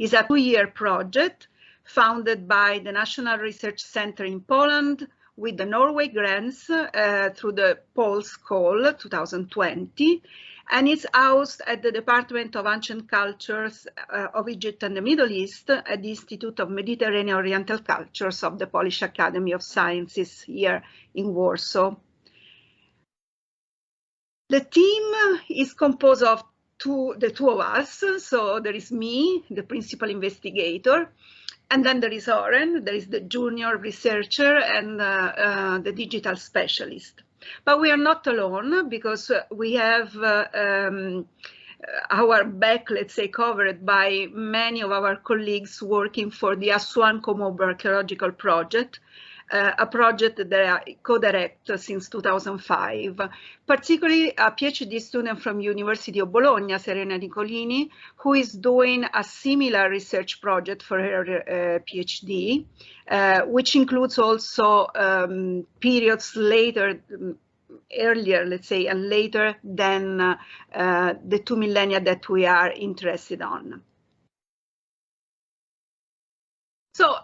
It's a 2-year project founded by the National Research Center in Poland with the Norway Grants through the Pulse Call 2020, and it's housed at the Department of Ancient Cultures of Egypt and the Middle East at the Institute of Mediterranean Oriental Cultures of the Polish Academy of Sciences here in Warsaw. The team is composed of the two of us, so there is me, the principal investigator, and then there is Oren, there is the junior researcher and the digital specialist. But we are not alone because we have our back, let's say, covered by many of our colleagues working for the Aswan Kom Ombo Archaeological Project, a project that I co-direct since 2005, particularly a PhD student from University of Bologna, Serena Nicolini, who is doing a similar research project for her PhD, which includes also periods earlier, let's say, and later than the 2 millennia that we are interested on. So,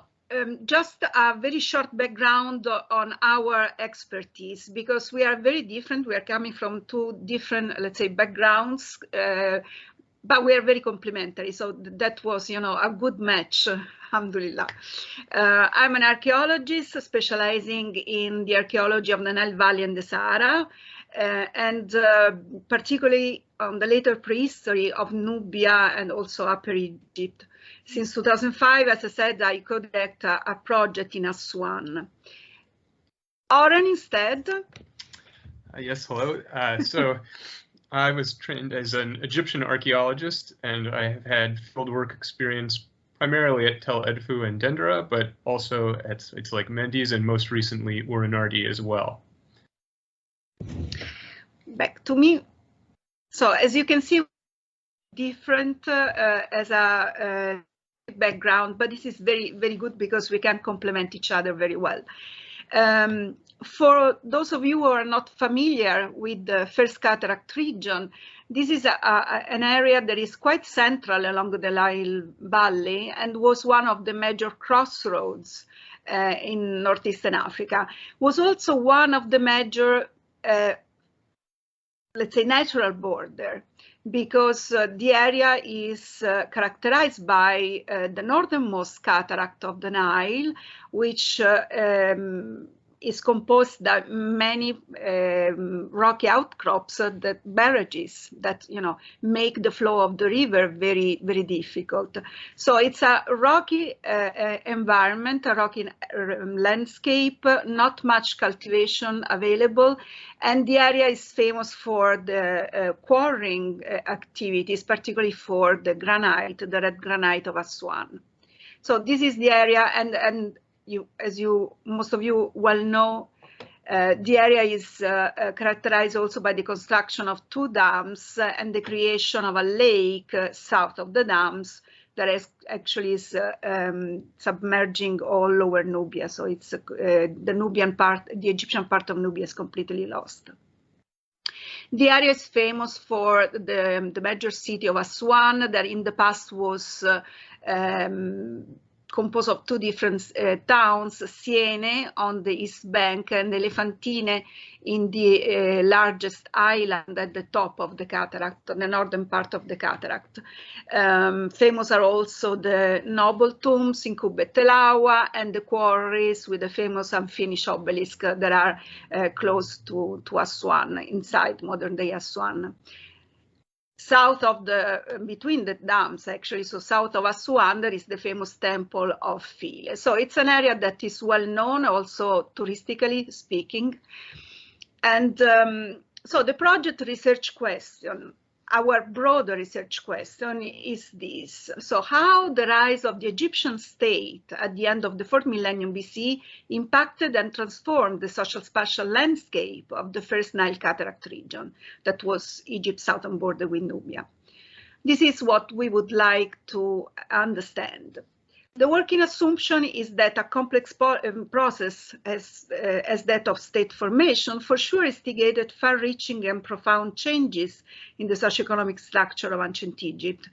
just a very short background on our expertise, because we are very different. We are coming from 2 different, let's say, backgrounds, but we are very complementary. So that was, you know, a good match, alhamdulillah. I'm an archaeologist specializing in the archaeology of the Nile Valley and the Sahara, and particularly on the later prehistory of Nubia and also Upper Egypt. Since 2005, as I said, I co-direct a project in Aswan. Oren, instead. Yes, hello. So I was trained as an Egyptian archaeologist, and I have had fieldwork experience primarily at Tel Edfu and Dendera, but also at sites like Mendes and most recently Urinardi as well. Back to me. So as you can see, different as a background, but this is very, very good because we can complement each other very well. For those of you who are not familiar with the First Cataract region, this is an area that is quite central along the Nile Valley and was one of the major crossroads in northeastern Africa. Was also one of the major, let's say, natural border, because the area is characterized by the northernmost cataract of the Nile, which is composed of many rocky outcrops, that barrages that, you know, make the flow of the river very, very difficult. So it's a rocky environment, a rocky landscape, not much cultivation available, and the area is famous for the quarrying activities, particularly for the granite, the red granite of Aswan. So this is the area, and as most of you well know, the area is characterized also by the construction of 2 dams and the creation of a lake south of the dams that is actually submerging all lower Nubia. So it's the Nubian part, the Egyptian part of Nubia is completely lost. The area is famous for the major city of Aswan, that in the past was composed of 2 different towns, Siene on the east bank and Elephantine in the largest island at the top of the cataract, on the northern part of the cataract. Famous are also the noble tombs in Kubet El Awa and the quarries with the famous unfinished obelisk that are close to Aswan, inside modern-day Aswan. South of between the dams, actually, so south of Aswan, there is the famous temple of Philae. So it's an area that is well known, also touristically speaking. And so the project research question, our broader research question is this. So how the rise of the Egyptian state at the end of the 4th millennium BC impacted and transformed the social spatial landscape of the First Nile Cataract region, that was Egypt's southern border with Nubia. This is what we would like to understand. The working assumption is that a complex process as that of state formation for sure instigated far-reaching and profound changes in the socio-economic structure of ancient Egypt,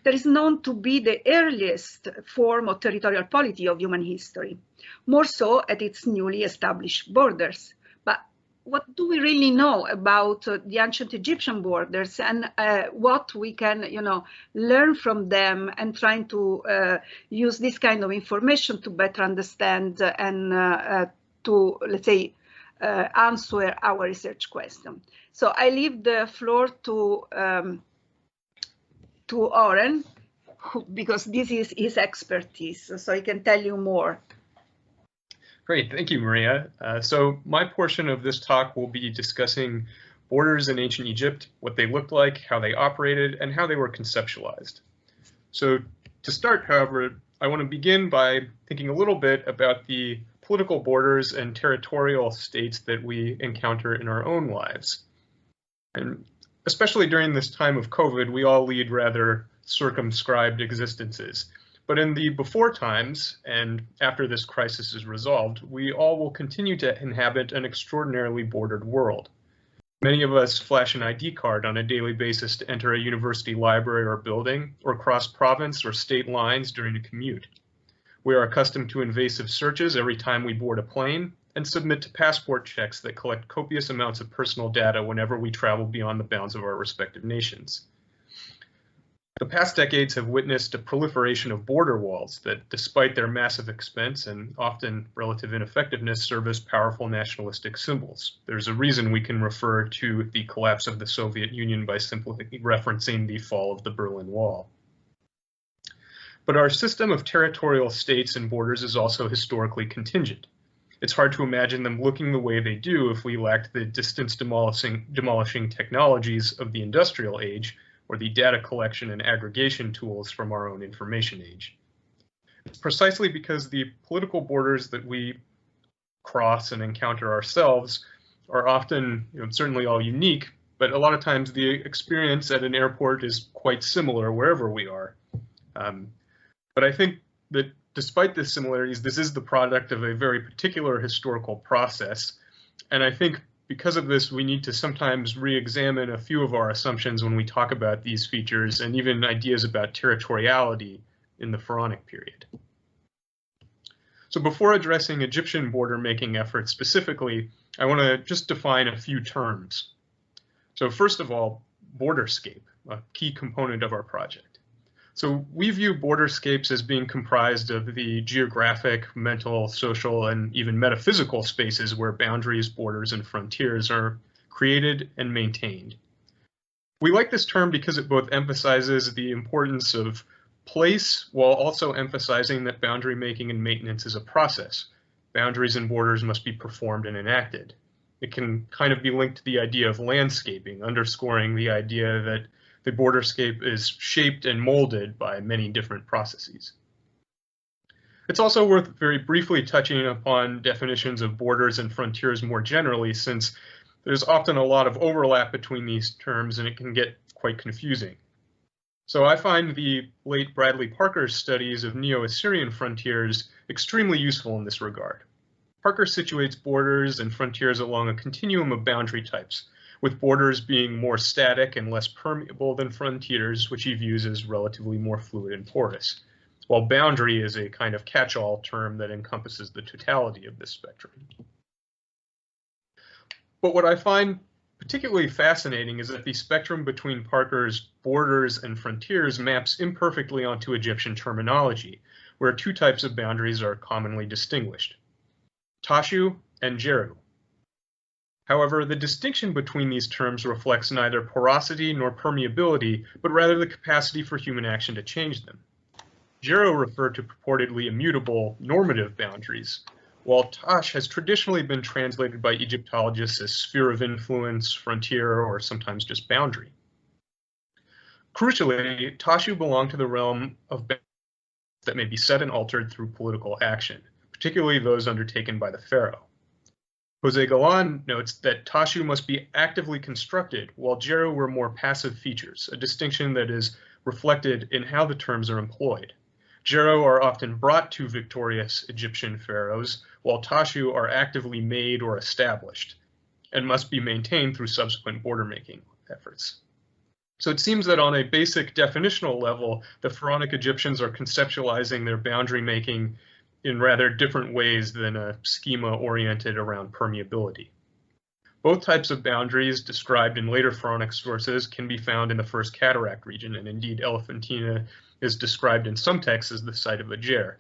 that is known to be the earliest form of territorial polity of human history, more so at its newly established borders. But what do we really know about the ancient Egyptian borders, and what we can, learn from them, and trying to use this kind of information to better understand and to, let's say, answer our research question. So I leave the floor to Oren, because this is his expertise, so he can tell you more. Great, thank you, Maria. So my portion of this talk will be discussing borders in ancient Egypt, what they looked like, how they operated, and how they were conceptualized. So to start, however, I want to begin by thinking a little bit about the political borders and territorial states that we encounter in our own lives. And especially during this time of COVID, we all lead rather circumscribed existences. But in the before times, and after this crisis is resolved, we all will continue to inhabit an extraordinarily bordered world. Many of us flash an ID card on a daily basis to enter a university library or building, or cross province or state lines during a commute. We are accustomed to invasive searches every time we board a plane, and submit to passport checks that collect copious amounts of personal data whenever we travel beyond the bounds of our respective nations. The past decades have witnessed a proliferation of border walls that, despite their massive expense and often relative ineffectiveness, serve as powerful nationalistic symbols. There's a reason we can refer to the collapse of the Soviet Union by simply referencing the fall of the Berlin Wall. But our system of territorial states and borders is also historically contingent. It's hard to imagine them looking the way they do if we lacked the distance demolishing technologies of the industrial age, or the data collection and aggregation tools from our own information age. It's precisely because the political borders that we cross and encounter ourselves are often, certainly all unique, but a lot of times the experience at an airport is quite similar wherever we are. But I think that despite the similarities, this is the product of a very particular historical process, and I think because of this, we need to sometimes re-examine a few of our assumptions when we talk about these features, and even ideas about territoriality in the Pharaonic period. So before addressing Egyptian border making efforts specifically, I want to just define a few terms. So first of all, borderscape, a key component of our project. So we view borderscapes as being comprised of the geographic, mental, social, and even metaphysical spaces where boundaries, borders, and frontiers are created and maintained. We like this term because it both emphasizes the importance of place while also emphasizing that boundary making and maintenance is a process. Boundaries and borders must be performed and enacted. It can kind of be linked to the idea of landscaping, underscoring the idea that the borderscape is shaped and molded by many different processes. It's also worth very briefly touching upon definitions of borders and frontiers more generally, since there's often a lot of overlap between these terms and it can get quite confusing. So I find the late Bradley Parker's studies of Neo-Assyrian frontiers extremely useful in this regard. Parker situates borders and frontiers along a continuum of boundary types, with borders being more static and less permeable than frontiers, which he views as relatively more fluid and porous, while boundary is a kind of catch-all term that encompasses the totality of this spectrum. But what I find particularly fascinating is that the spectrum between Parker's borders and frontiers maps imperfectly onto Egyptian terminology, where two types of boundaries are commonly distinguished: Tashu and Jeru. However, the distinction between these terms reflects neither porosity nor permeability, but rather the capacity for human action to change them. Jeru refer to purportedly immutable normative boundaries, while Tash has traditionally been translated by Egyptologists as sphere of influence, frontier, or sometimes just boundary. Crucially, Tashu belong to the realm of boundaries that may be set and altered through political action, particularly those undertaken by the pharaoh. Jose Galan notes that Tashu must be actively constructed, while Jeru were more passive features, a distinction that is reflected in how the terms are employed. Jeru are often brought to victorious Egyptian pharaohs, while Tashu are actively made or established, and must be maintained through subsequent border-making efforts. So it seems that on a basic definitional level, the Pharaonic Egyptians are conceptualizing their boundary making in rather different ways than a schema oriented around permeability. Both types of boundaries described in later Pharaonic sources can be found in the First Cataract region, and indeed Elephantina is described in some texts as the site of a ger.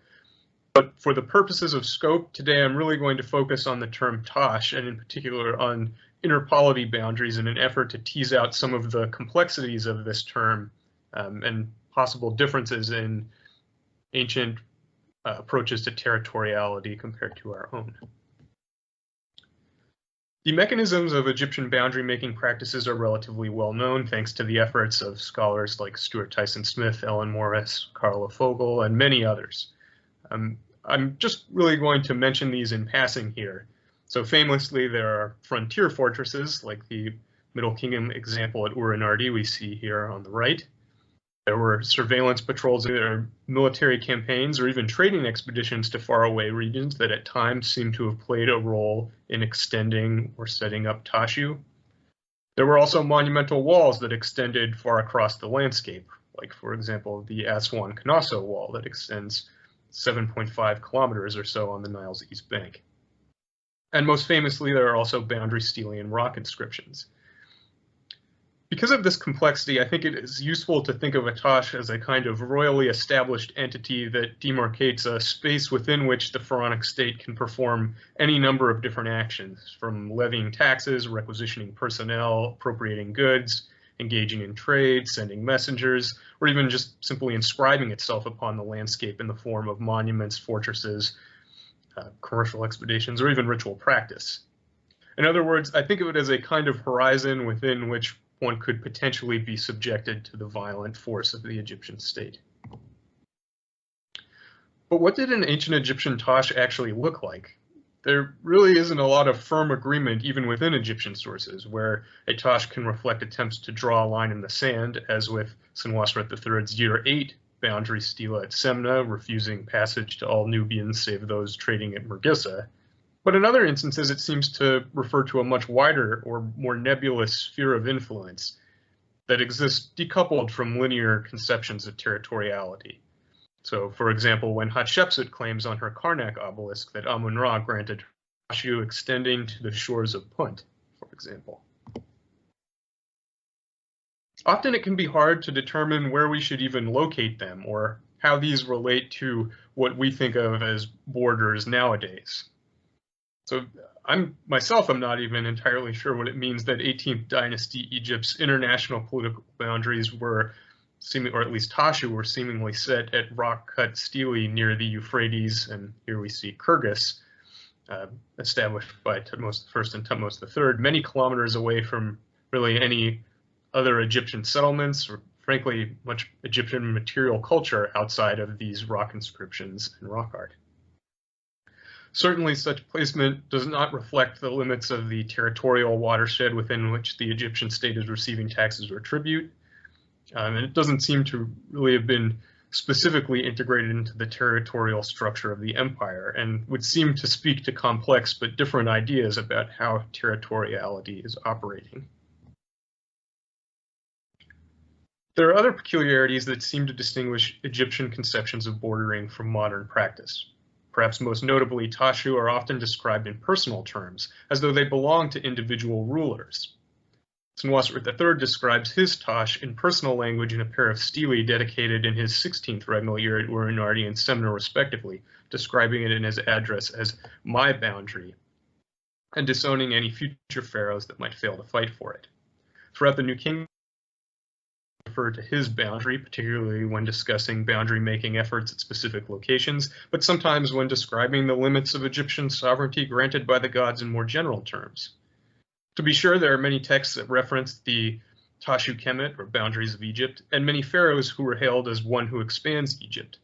But for the purposes of scope, today I'm really going to focus on the term Tash, and in particular on inner-polity boundaries in an effort to tease out some of the complexities of this term and possible differences in ancient approaches to territoriality compared to our own. The mechanisms of Egyptian boundary making practices are relatively well known thanks to the efforts of scholars like Stuart Tyson Smith, Ellen Morris, Carla Fogel, and many others. I'm just really going to mention these in passing here. So famously, there are frontier fortresses like the Middle Kingdom example at Urinardi we see here on the right. There were surveillance patrols, either military campaigns or even trading expeditions to faraway regions that at times seem to have played a role in extending or setting up Tashu. There were also monumental walls that extended far across the landscape, like, for example, the Aswan-Kanaso wall that extends 7.5 kilometers or so on the Nile's east bank. And most famously, there are also boundary Stelaean rock inscriptions. Because of this complexity, I think it is useful to think of a Tash as a kind of royally established entity that demarcates a space within which the pharaonic state can perform any number of different actions, from levying taxes, requisitioning personnel, appropriating goods, engaging in trade, sending messengers, or even just simply inscribing itself upon the landscape in the form of monuments, fortresses, commercial expeditions, or even ritual practice. In other words, I think of it as a kind of horizon within which one could potentially be subjected to the violent force of the Egyptian state. But what did an ancient Egyptian Tash actually look like? There really isn't a lot of firm agreement even within Egyptian sources, where a Tash can reflect attempts to draw a line in the sand, as with Senwosret III's Year 8 boundary stela at Semna, refusing passage to all Nubians save those trading at Mergissa. But in other instances, it seems to refer to a much wider or more nebulous sphere of influence that exists decoupled from linear conceptions of territoriality. So, for example, when Hatshepsut claims on her Karnak obelisk that Amun-Ra granted Tashu extending to the shores of Punt, for example. Often it can be hard to determine where we should even locate them or how these relate to what we think of as borders nowadays. So I'm not even entirely sure what it means that 18th dynasty Egypt's international political boundaries were or at least Tashu were seemingly set at rock-cut stelae near the Euphrates, and here we see Kyrgyz, established by Thutmose I and Thutmose III, many kilometers away from really any other Egyptian settlements, or frankly, much Egyptian material culture outside of these rock inscriptions and rock art. Certainly, such placement does not reflect the limits of the territorial watershed within which the Egyptian state is receiving taxes or tribute, and it doesn't seem to really have been specifically integrated into the territorial structure of the empire, and would seem to speak to complex but different ideas about how territoriality is operating. There are other peculiarities that seem to distinguish Egyptian conceptions of bordering from modern practice. Perhaps most notably, Tashu are often described in personal terms, as though they belong to individual rulers. Senwosret III describes his Tash in personal language in a pair of stelae dedicated in his 16th regnal year at Urinardi and Semna respectively, describing it in his address as my boundary, and disowning any future pharaohs that might fail to fight for it. Throughout the New Kingdom, refer to his boundary, particularly when discussing boundary making efforts at specific locations, but sometimes when describing the limits of Egyptian sovereignty granted by the gods in more general terms. To be sure, there are many texts that reference the Tashu Kemet, or boundaries of Egypt, and many pharaohs who were hailed as one who expands Egypt.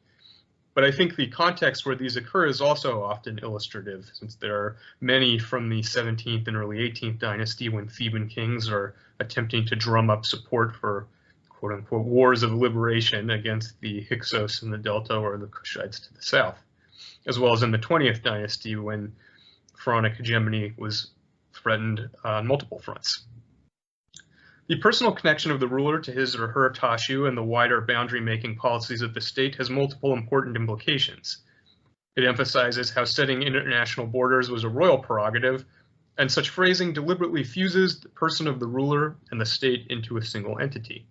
But I think the context where these occur is also often illustrative, since there are many from the 17th and early 18th dynasty when Theban kings are attempting to drum up support for quote-unquote wars of liberation against the Hyksos in the Delta or the Kushites to the south, as well as in the 20th dynasty when pharaonic hegemony was threatened on multiple fronts. The personal connection of the ruler to his or her tashu and the wider boundary-making policies of the state has multiple important implications. It emphasizes how setting international borders was a royal prerogative, and such phrasing deliberately fuses the person of the ruler and the state into a single entity.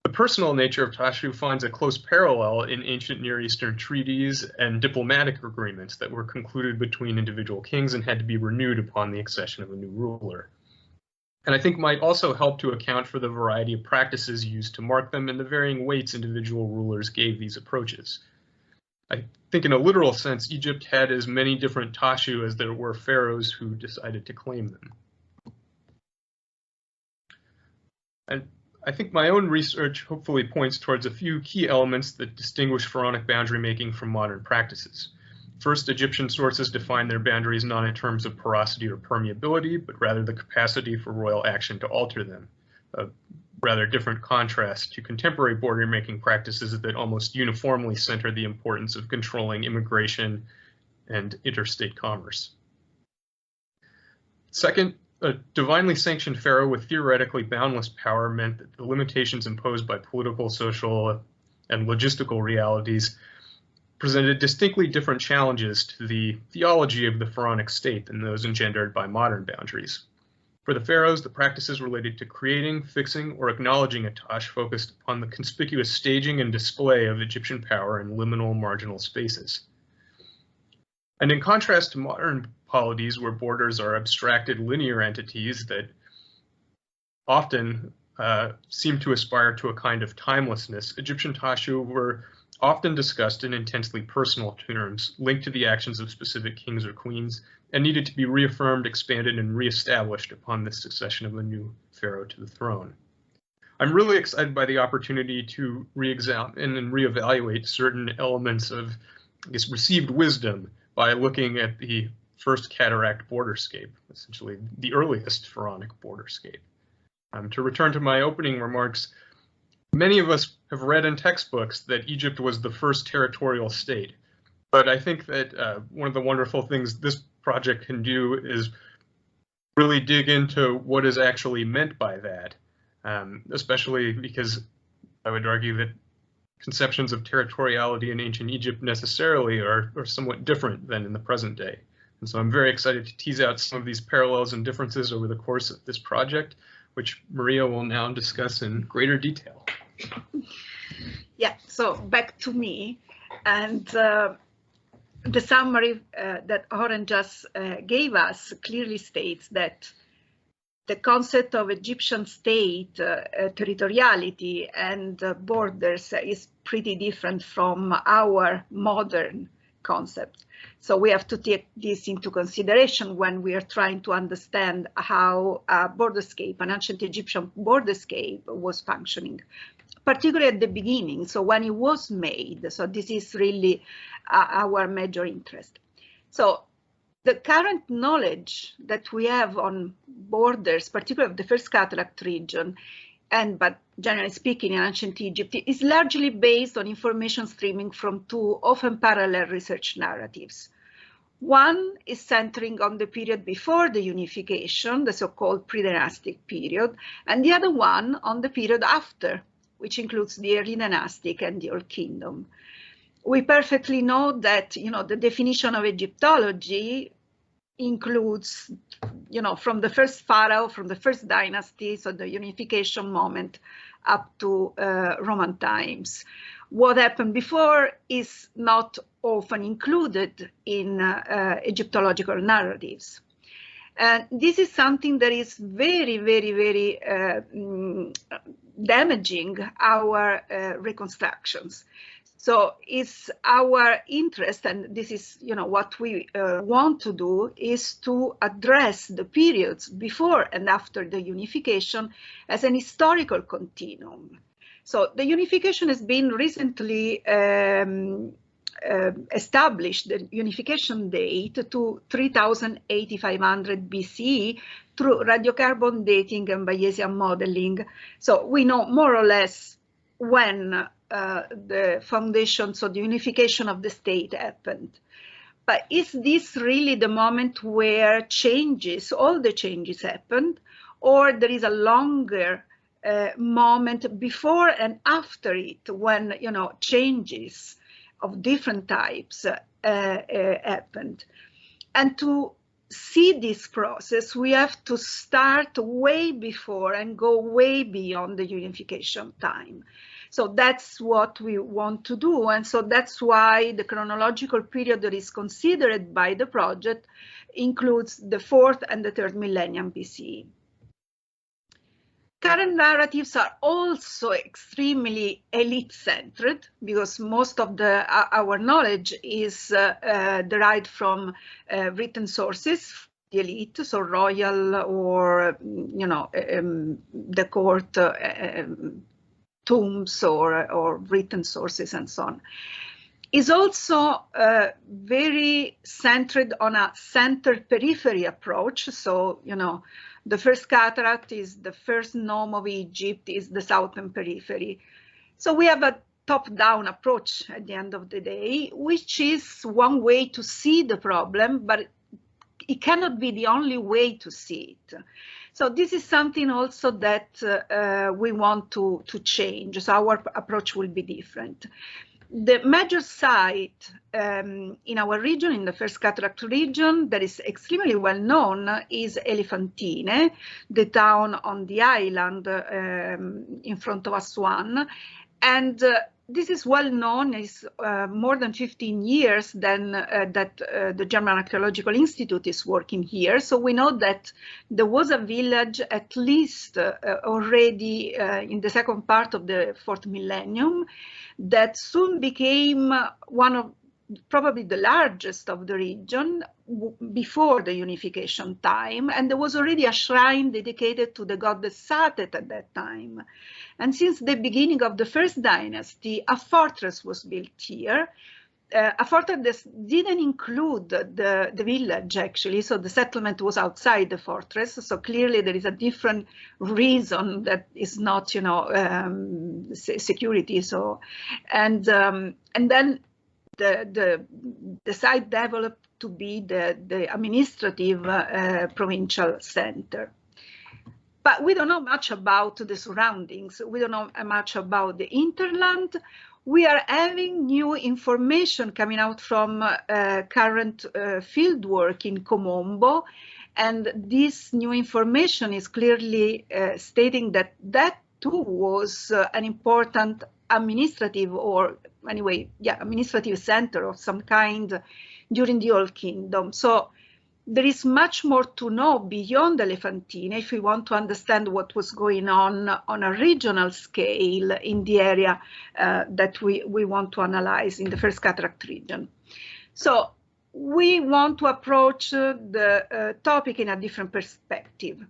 The personal nature of tashu finds a close parallel in ancient Near Eastern treaties and diplomatic agreements that were concluded between individual kings and had to be renewed upon the accession of a new ruler. And I think might also help to account for the variety of practices used to mark them and the varying weights individual rulers gave these approaches. I think in a literal sense, Egypt had as many different tashu as there were pharaohs who decided to claim them. And I think my own research hopefully points towards a few key elements that distinguish pharaonic boundary making from modern practices. First, Egyptian sources define their boundaries not in terms of porosity or permeability, but rather the capacity for royal action to alter them. A rather different contrast to contemporary border making practices that almost uniformly center the importance of controlling immigration and interstate commerce. Second, a divinely sanctioned pharaoh with theoretically boundless power meant that the limitations imposed by political, social, and logistical realities presented distinctly different challenges to the theology of the pharaonic state than those engendered by modern boundaries. For the pharaohs, the practices related to creating, fixing, or acknowledging a tash focused upon the conspicuous staging and display of Egyptian power in liminal marginal spaces. And in contrast to modern polities where borders are abstracted linear entities that often seem to aspire to a kind of timelessness, Egyptian tashu were often discussed in intensely personal terms, linked to the actions of specific kings or queens, and needed to be reaffirmed, expanded, and reestablished upon the succession of a new pharaoh to the throne. I'm really excited by the opportunity to re-examine and reevaluate certain elements of, I guess, received wisdom by looking at the First Cataract borderscape, essentially the earliest pharaonic borderscape. To return to my opening remarks, many of us have read in textbooks that Egypt was the first territorial state, but I think that one of the wonderful things this project can do is really dig into what is actually meant by that, especially because I would argue that conceptions of territoriality in ancient Egypt necessarily are somewhat different than in the present day. And so I'm very excited to tease out some of these parallels and differences over the course of this project, which Maria will now discuss in greater detail. Yeah, so back to me, and the summary that Oren just gave us clearly states that the concept of Egyptian state, territoriality, and borders is pretty different from our modern concept. So we have to take this into consideration when we are trying to understand how a borderscape, an ancient Egyptian borderscape, was functioning, particularly at the beginning, so when it was made. So this is really our major interest. So the current knowledge that we have on borders, particularly of the First Cataract region, but generally speaking in ancient Egypt, is largely based on information streaming from two often parallel research narratives. One is centering on the period before the unification, the so-called pre-dynastic period, and the other one on the period after, which includes the early dynastic and the Old Kingdom. We perfectly know that, the definition of Egyptology includes, from the first pharaoh, from the first dynasty, so the unification moment, up to Roman times. What happened before is not often included in Egyptological narratives. And this is something that is very, very, very damaging our reconstructions. So it's our interest, and this is what we want to do, is to address the periods before and after the unification as an historical continuum. So the unification has been recently established, the unification date, to 3,8500 BCE through radiocarbon dating and Bayesian modeling. So we know more or less when the foundation, so the unification of the state happened. But is this really the moment where changes, all the changes happened? or there is a longer moment before and after it, when, you know, changes of different types happened. And to see this process, we have to start way before and go way beyond the unification time. So that's what we want to do. And so that's why the chronological period that is considered by the project includes the 4th and the 3rd millennium BCE. Current narratives are also extremely elite-centered, because most of our knowledge is derived from written sources, the elite, so royal or, you know, the court tombs or written sources and so on. Is also very centered on a center-periphery approach. So, you know, the first cataract is the first nome of Egypt, is the southern periphery. So we have a top-down approach at the end of the day, which is one way to see the problem, but it cannot be the only way to see it. So this is something also that we want to change. So our approach will be different. The major site in our region, in the First Cataract region, that is extremely well known is Elephantine, the town on the island in front of Aswan. And this is well known, is more than 15 years that the German Archaeological Institute is working here. So we know that there was a village at least already in the second part of the 4th millennium that soon became one of probably the largest of the region before the unification time. And there was already a shrine dedicated to the goddess Satet at that time. And since the beginning of the First Dynasty, a fortress was built here. A fortress that didn't include the village, actually, so the settlement was outside the fortress. So clearly there is a different reason that is not, you know, security. So, and then the site developed to be the administrative provincial center. But we don't know much about the surroundings. We don't know much about the hinterland. We are having new information coming out from current field work in Kom Ombo, and this new information is clearly stating that that too was an important administrative, or anyway, yeah, administrative center of some kind during the Old Kingdom. So there is much more to know beyond Elephantine if we want to understand what was going on a regional scale in the area that we want to analyze in the First Cataract region. So we want to approach the topic in a different perspective.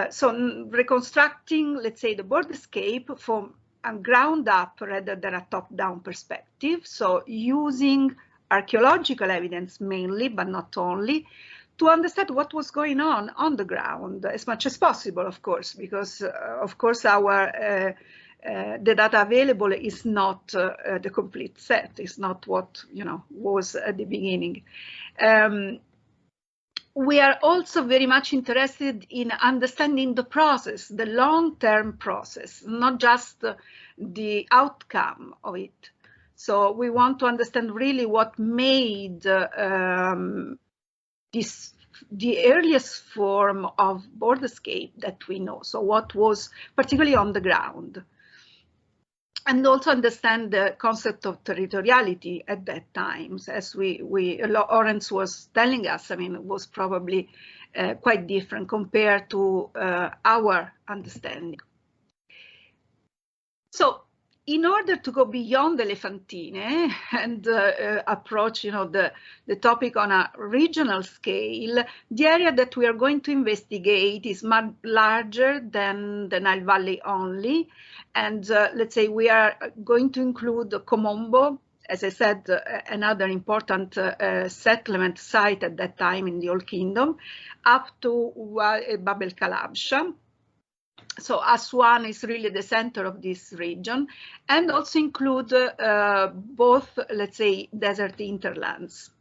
So reconstructing, let's say, the borderscape from a ground up rather than a top-down perspective. So using archaeological evidence mainly, but not only, to understand what was going on the ground as much as possible, of course, because of course our the data available is not the complete set. It's not what, you know, was at the beginning. We are also very much interested in understanding the process, the long-term process, not just the outcome of it. So we want to understand really what made this the earliest form of borderscape that we know. So what was particularly on the ground. And also understand the concept of territoriality at that time, as Oren was telling us. I mean, it was probably quite different compared to our understanding. So, in order to go beyond Elephantine and approach, you know, the topic on a regional scale, the area that we are going to investigate is much larger than the Nile Valley only. And let's say we are going to include Kom Ombo, as I said, another important settlement site at that time in the Old Kingdom, up to Bab el Kalabsha. So Aswan is really the center of this region, and also include both, let's say, desert hinterlands,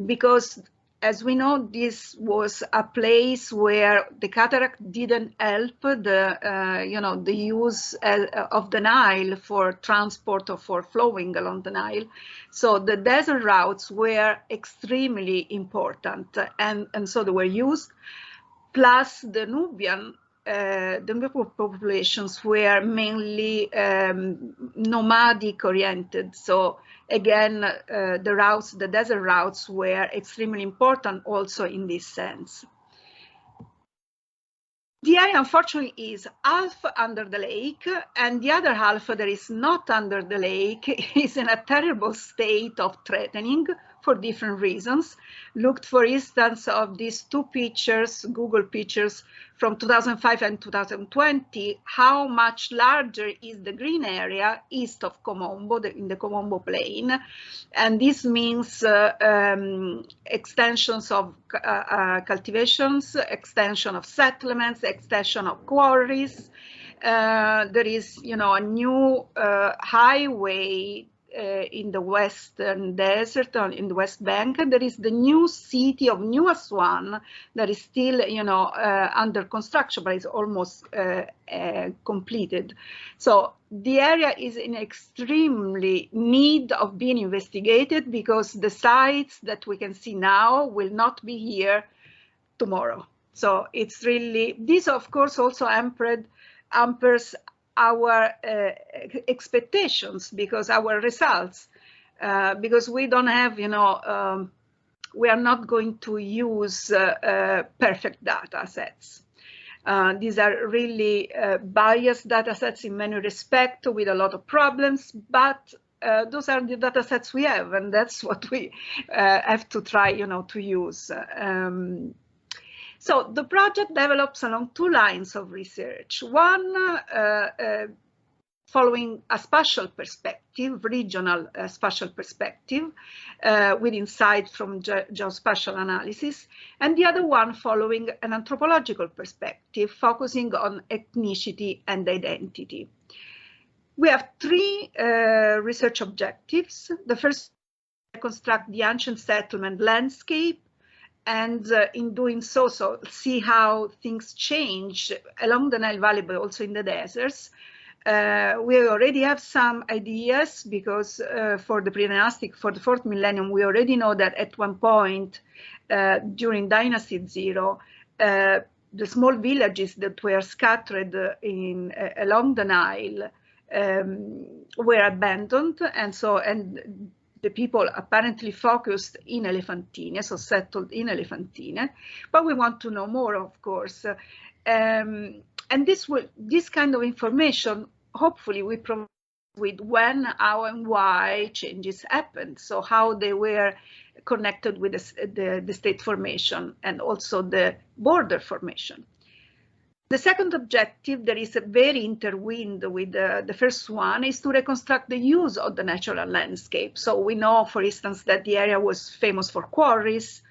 because as we know, this was a place where the cataract didn't help the use of the Nile for transport or for flowing along the Nile. So the desert routes were extremely important, and so they were used. Plus the Nubian populations were mainly nomadic oriented. So again, the desert routes were extremely important also in this sense. The area, unfortunately, is half under the lake, and the other half that is not under the lake is in a terrible state of threatening for different reasons. Looked, for instance, of these two pictures, Google pictures from 2005 and 2020, how much larger is the green area east of Kom Ombo, in the Kom Ombo plain. And this means extensions of cultivations, extension of settlements, extension of quarries. There is, a new highway in the western desert, in the West Bank. There is the new city of New Aswan that is still, under construction, but is almost completed. So the area is in extremely need of being investigated, because the sites that we can see now will not be here tomorrow. So it's really, this of course also hampers our expectations, because our results, because we don't have, we are not going to use perfect data sets. These are really biased data sets in many respects, with a lot of problems, but those are the data sets we have, and that's what we have to try, to use. So the project develops along two lines of research. One, following a spatial perspective, regional spatial perspective, with insight from geospatial analysis, and the other one following an anthropological perspective, focusing on ethnicity and identity. We have three research objectives. The first, reconstruct the ancient settlement landscape, and in doing so, see how things change along the Nile Valley, but also in the deserts. We already have some ideas, because for the pre-dynastic, for the fourth millennium, we already know that at one point during Dynasty 0, the small villages that were scattered along the Nile were abandoned, and the people apparently focused in Elephantine, so settled in Elephantine. But we want to know more, of course. And this kind of information, hopefully, we provide with when, how, and why changes happened. So how they were connected with the state formation and also the border formation. The second objective, that is very intertwined with the first one, is to reconstruct the use of the natural landscape. So we know, for instance, that the area was famous for quarries,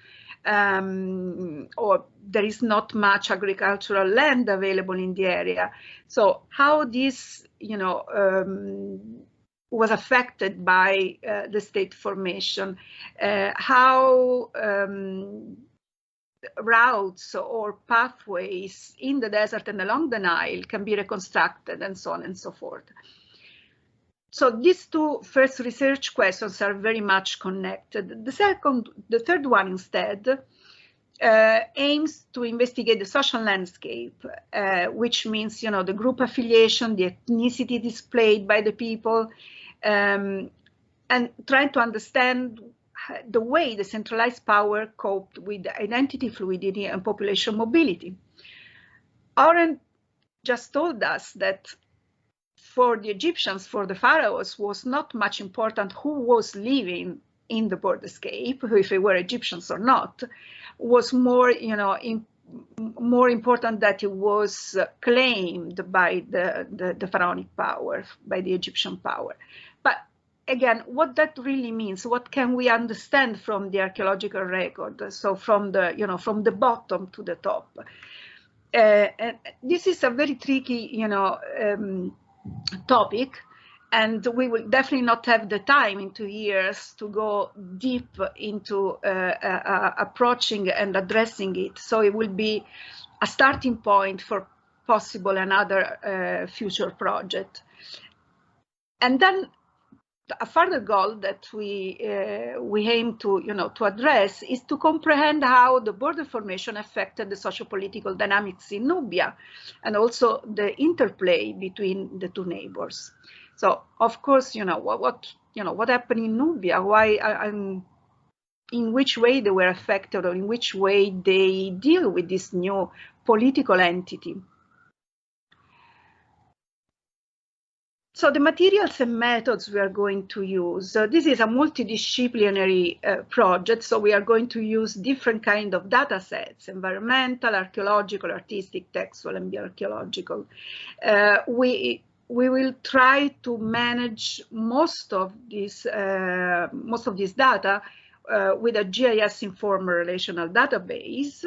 or there is not much agricultural land available in the area. So how this, was affected by the state formation, how routes or pathways in the desert and along the Nile can be reconstructed, and so on and so forth. So these two first research questions are very much connected. The third one instead aims to investigate the social landscape, which means, the group affiliation, the ethnicity displayed by the people, and trying to understand the way the centralized power coped with identity fluidity and population mobility. Oren just told us that for the Egyptians, for the pharaohs, was not much important who was living in the borderscape, if they were Egyptians or not. Was more, more important that it was claimed by the pharaonic power, by the Egyptian power. But again, what that really means, what can we understand from the archaeological record? So from the, from the bottom to the top. And this is a very tricky, topic. And we will definitely not have the time in 2 years to go deep into approaching and addressing it. So it will be a starting point for possible another future project. And then a further goal that we aim to, to address is to comprehend how the border formation affected the socio-political dynamics in Nubia, and also the interplay between the two neighbors. So, of course, what happened in Nubia, in which way they were affected, or in which way they deal with this new political entity. So the materials and methods we are going to use, this is a multidisciplinary project, so we are going to use different kind of data sets: environmental, archaeological, artistic, textual, and bioarchaeological. We will try to manage most of this data with a GIS informal relational database.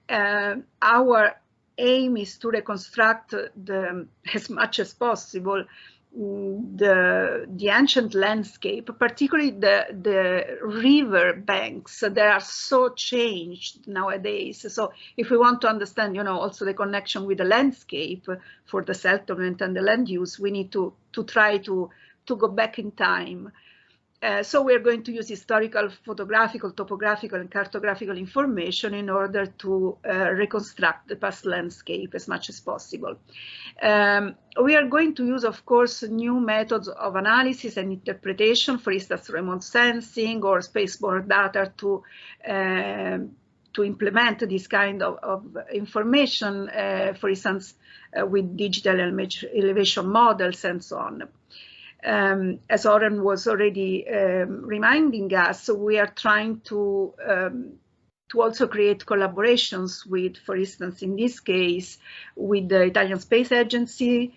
Our aim is to reconstruct as much as possible the ancient landscape, particularly the river banks. They are so changed nowadays. So if we want to understand, also the connection with the landscape for the settlement and the land use, we need to try to go back in time. So we're going to use historical, photographical, topographical, and cartographical information in order to reconstruct the past landscape as much as possible. We are going to use, of course, new methods of analysis and interpretation, for instance, remote sensing or spaceborne data to implement this kind of information, for instance, with digital elevation models and so on. As Oren was already reminding us, we are trying to also create collaborations with, for instance, in this case, with the Italian Space Agency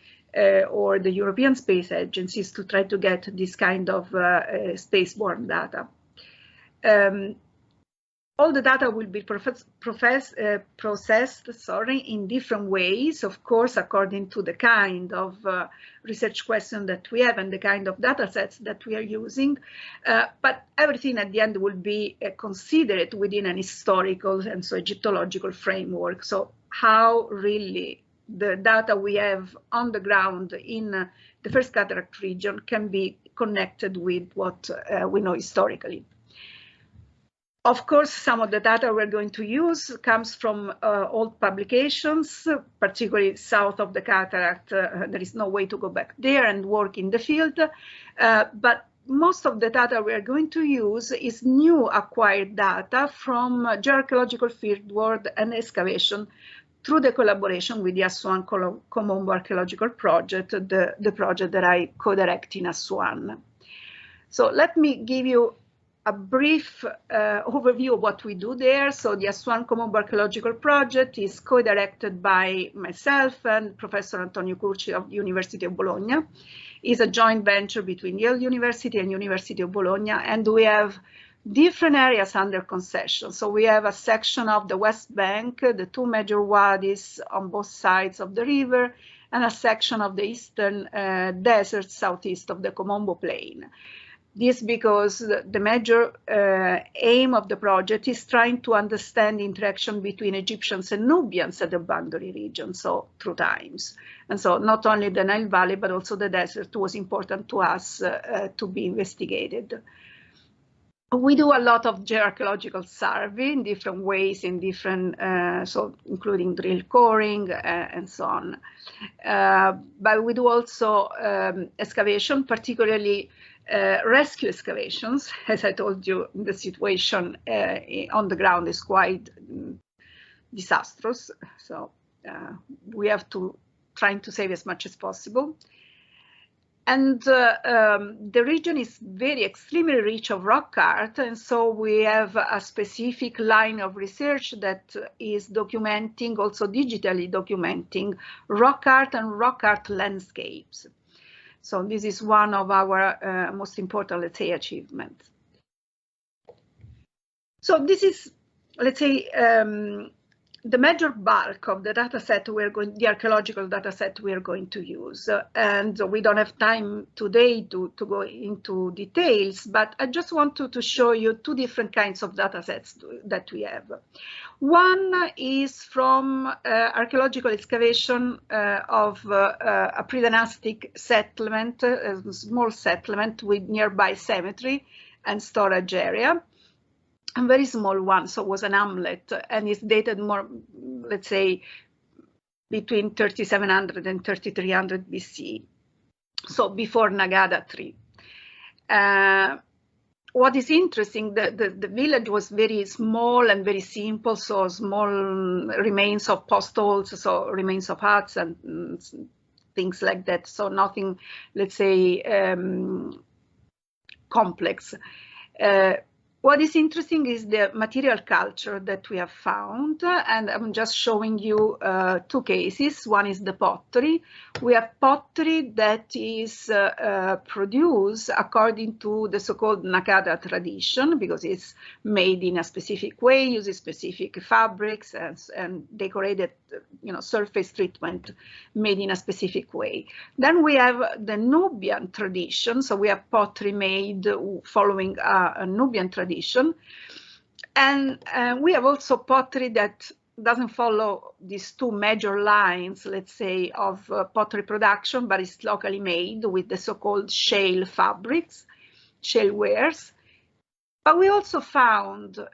or the European Space Agencies to try to get this kind of spaceborne data. All the data will be processed in different ways, of course, according to the kind of research question that we have and the kind of data sets that we are using. But everything at the end will be considered within an historical and so Egyptological framework. So how really the data we have on the ground in the First Cataract region can be connected with what we know historically. Of course, some of the data we're going to use comes from old publications, particularly south of the cataract. There is no way to go back there and work in the field. But most of the data we are going to use is new acquired data from geoarchaeological fieldwork and excavation through the collaboration with the Aswan Kom Ombo Archaeological Project, the project that I co-direct in Aswan. So let me give you a brief overview of what we do there. So the Aswan Kom Ombo Archaeological Project is co-directed by myself and Professor Antonio Curci of the University of Bologna. It's a joint venture between Yale University and University of Bologna, and we have different areas under concession. So we have a section of the West Bank, the two major wadis on both sides of the river, and a section of the eastern desert southeast of the Kom Ombo Plain. This because the major aim of the project is trying to understand the interaction between Egyptians and Nubians at the boundary region, so through times. And so not only the Nile Valley, but also the desert was important to us to be investigated. We do a lot of geoarchaeological survey in different ways, in different, so including drill coring and so on. But we do also excavation, particularly rescue excavations. As I told you, the situation on the ground is quite disastrous. So we have to try to save as much as possible. And the region is extremely rich of rock art, and so we have a specific line of research that is documenting, also digitally documenting, rock art and rock art landscapes. So this is one of our most important, let's say, achievements. So this is, let's say, the major bulk of the data set the archaeological data set we are going to use. And we don't have time today to go into details, but I just want to show you two different kinds of data sets that we have. One is from archaeological excavation of a pre-dynastic settlement, a small settlement with nearby cemetery and storage area. A very small one, so it was an hamlet, and it's dated more, let's say, between 3700 and 3300 BC, so before Nagada III. What is interesting, the village was very small and very simple, so small remains of post holes, so remains of huts and things like that, so nothing, let's say, complex. What is interesting is the material culture that we have found, and I'm just showing you two cases. One is the pottery. We have pottery that is produced according to the so-called Nakada tradition, because it's made in a specific way, uses specific fabrics and decorated, surface treatment made in a specific way. Then we have the Nubian tradition, so we have pottery made following a Nubian tradition. And we have also pottery that doesn't follow these two major lines, let's say, of pottery production, but is locally made with the so-called shale fabrics, shale wares. But we also found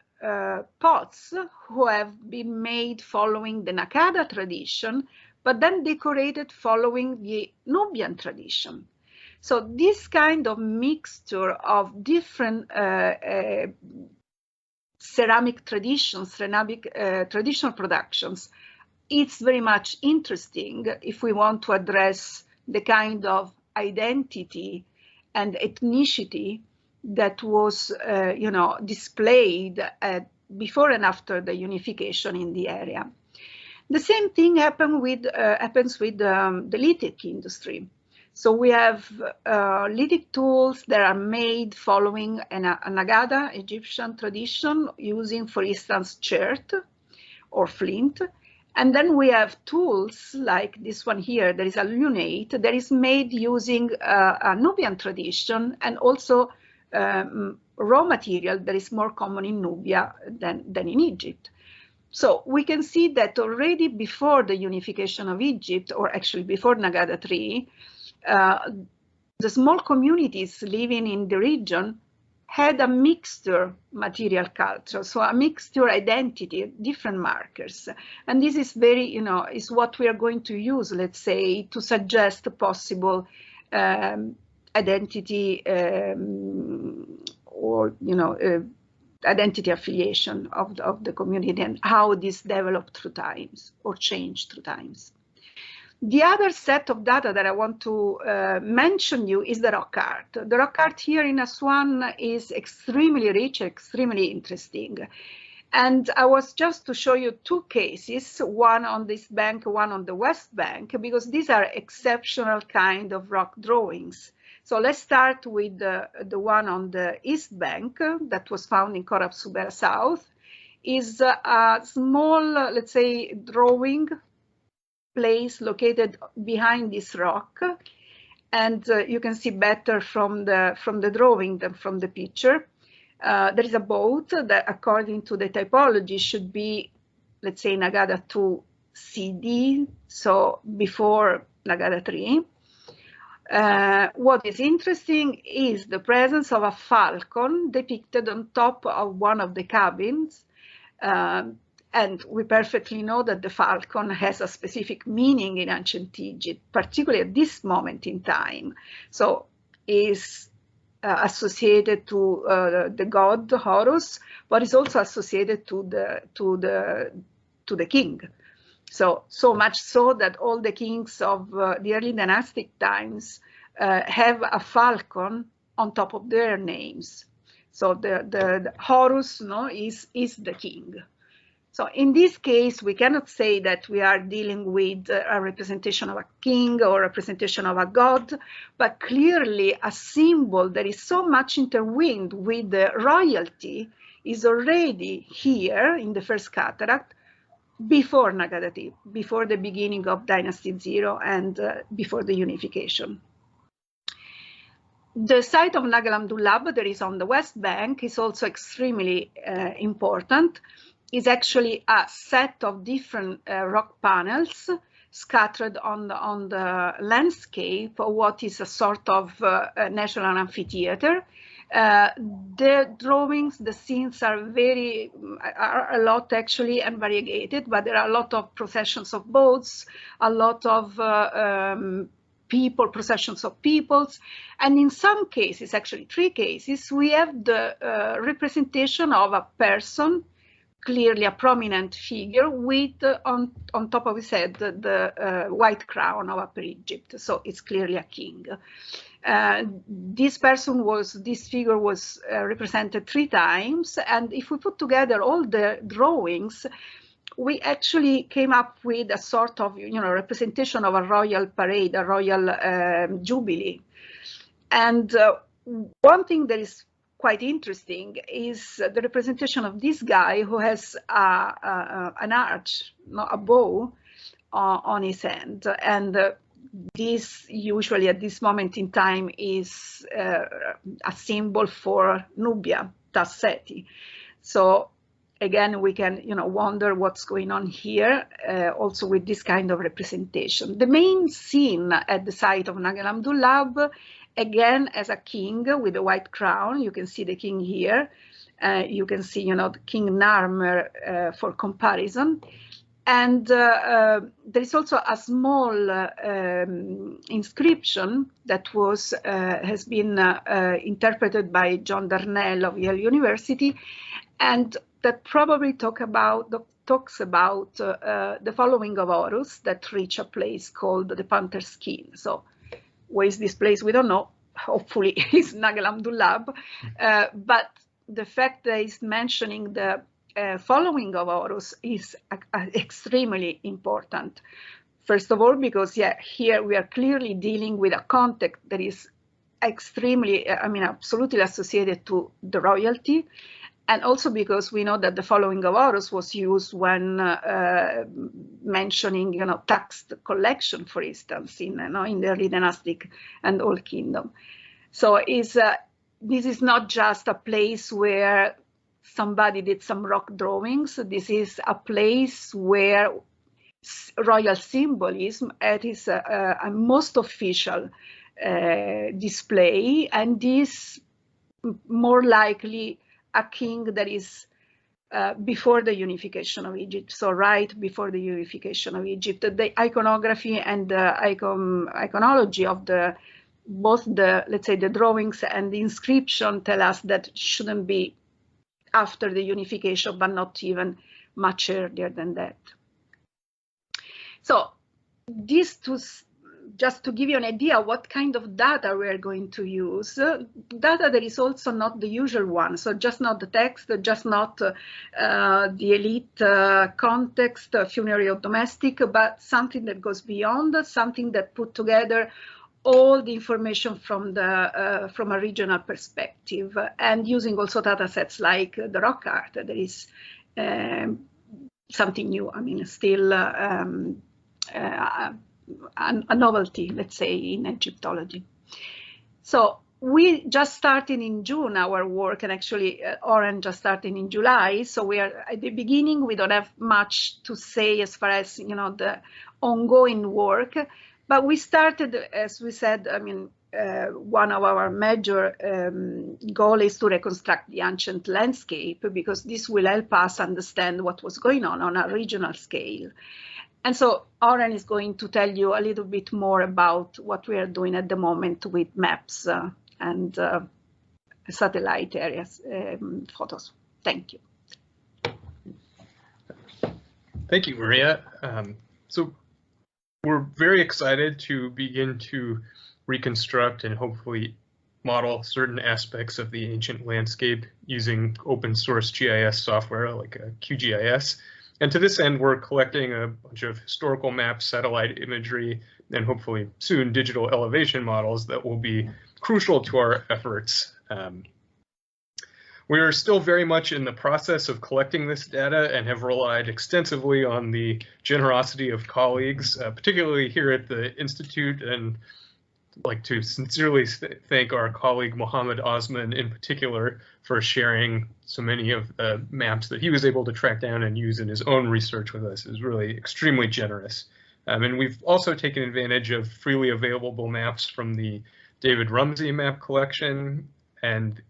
pots who have been made following the Nakada tradition, but then decorated following the Nubian tradition. So this kind of mixture of different ceramic traditions, traditional productions, it's very much interesting if we want to address the kind of identity and ethnicity that was, displayed before and after the unification in the area. The same thing happens with the lithic industry. So we have lithic tools that are made following a Nagada Egyptian tradition, using, for instance, chert or flint. And then we have tools like this one here, there is a lunate that is made using a Nubian tradition, and also raw material that is more common in Nubia than in Egypt. So we can see that already before the unification of Egypt, or actually before Nagada III, the small communities living in the region had a mixture material culture, so a mixture identity, different markers. And this is very, is what we are going to use, let's say, to suggest a possible identity or, identity affiliation of the community, and how this developed through times or changed through times. The other set of data that I want to mention you is the rock art. The rock art here in Aswan is extremely rich, extremely interesting. And I was just to show you two cases, one on this bank, one on the west bank, because these are exceptional kind of rock drawings. So let's start with the one on the east bank that was found in Korab Subera South. Is a small, let's say, drawing place located behind this rock, and you can see better from the drawing than from the picture. There is a boat that, according to the typology, should be, let's say, Nagada II CD, so before Nagada III. What is interesting is the presence of a falcon depicted on top of one of the cabins. And we perfectly know that the falcon has a specific meaning in ancient Egypt, particularly at this moment in time. So is associated to the god Horus, but is also associated to the king. So much so that all the kings of the early dynastic times have a falcon on top of their names. So the Horus, is the king. So in this case, we cannot say that we are dealing with a representation of a king or a representation of a god, but clearly a symbol that is so much intertwined with the royalty is already here in the First Cataract before Nagadati, before the beginning of Dynasty Zero and before the unification. The site of Nag el-Hamdullab that is on the west bank is also extremely important. It's actually a set of different rock panels scattered on the landscape of what is a sort of national amphitheater. The drawings, the scenes are a lot actually and variegated, but there are a lot of processions of boats, a lot of processions of peoples, and in some cases, actually 3 cases, we have the representation of a person, clearly a prominent figure, with on top of his head the white crown of Upper Egypt. So it's clearly a king. This figure was represented 3 times, and if we put together all the drawings, we actually came up with a sort of representation of a royal parade, a royal jubilee. And one thing that is quite interesting is the representation of this guy who has an arch, a bow on his hand, and this usually at this moment in time is a symbol for Nubia, Tasseti. So again, we can wonder what's going on here, also with this kind of representation. The main scene at the site of Nag el-Hamdullab, again, as a king with a white crown. You can see the king here. You can see, the King Narmer for comparison. And there is also a small inscription that has been interpreted by John Darnell of Yale University, and that probably talks about the following of Horus that reach a place called the Panther Skin. So where is this place? We don't know. Hopefully it's Nag el-Hamdullab. But the fact that it's mentioning the following of Horus is extremely important. First of all, because here we are clearly dealing with a context that is extremely, absolutely associated to the royalty. And also because we know that the following of Horus was used when mentioning, tax collection, for instance, in the early dynastic and Old Kingdom. So this is not just a place where somebody did some rock drawings. This is a place where royal symbolism at its most official display, and this more likely a king that is before the unification of Egypt, so right before the unification of Egypt. The iconography and the iconology of both let's say, the drawings and the inscription tell us that it shouldn't be after the unification, but not even much earlier than that. So just to give you an idea what kind of data we are going to use, data that is also not the usual one. So just not the text, just not the elite context, funereal domestic, but something that goes beyond, something that put together all the information from a regional perspective, and using also data sets like the rock art. That is something new. Still a novelty, let's say, in Egyptology. So we just started in June our work, and actually Oren just started in July. So we are at the beginning. We don't have much to say as far as the ongoing work, but we started, as we said. One of our major goals is to reconstruct the ancient landscape, because this will help us understand what was going on a regional scale. And so Oren is going to tell you a little bit more about what we are doing at the moment with maps and satellite areas photos. Thank you. Thank you, Maria. So we're very excited to begin to reconstruct and hopefully model certain aspects of the ancient landscape using open source GIS software like QGIS. And to this end, we're collecting a bunch of historical maps, satellite imagery, and hopefully soon digital elevation models that will be crucial to our efforts. We are still very much in the process of collecting this data and have relied extensively on the generosity of colleagues, particularly here at the Institute, and I'd like to sincerely thank our colleague Mohammed Osman in particular for sharing so many of the maps that he was able to track down and use in his own research with us. It was really extremely generous. And we've also taken advantage of freely available maps from the David Rumsey map collection and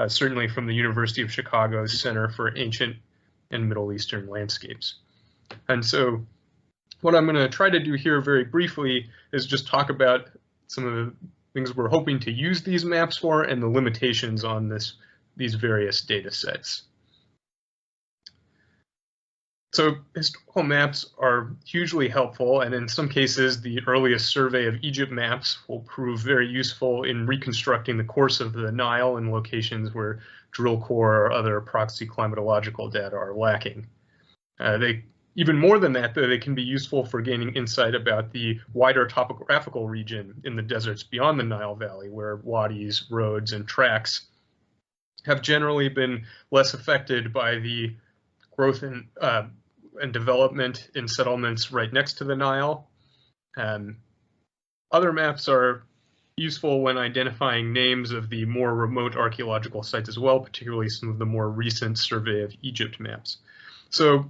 certainly from the University of Chicago's Center for Ancient and Middle Eastern Landscapes. And so what I'm going to try to do here very briefly is just talk about some of the things we're hoping to use these maps for and the limitations on these various data sets. So historical maps are hugely helpful, and in some cases, the earliest survey of Egypt maps will prove very useful in reconstructing the course of the Nile in locations where drill core or other proxy climatological data are lacking. Even more than that, though, they can be useful for gaining insight about the wider topographical region in the deserts beyond the Nile Valley, where wadis, roads, and tracks have generally been less affected by the growth and development in settlements right next to the Nile. Other maps are useful when identifying names of the more remote archaeological sites as well, particularly some of the more recent survey of Egypt maps. So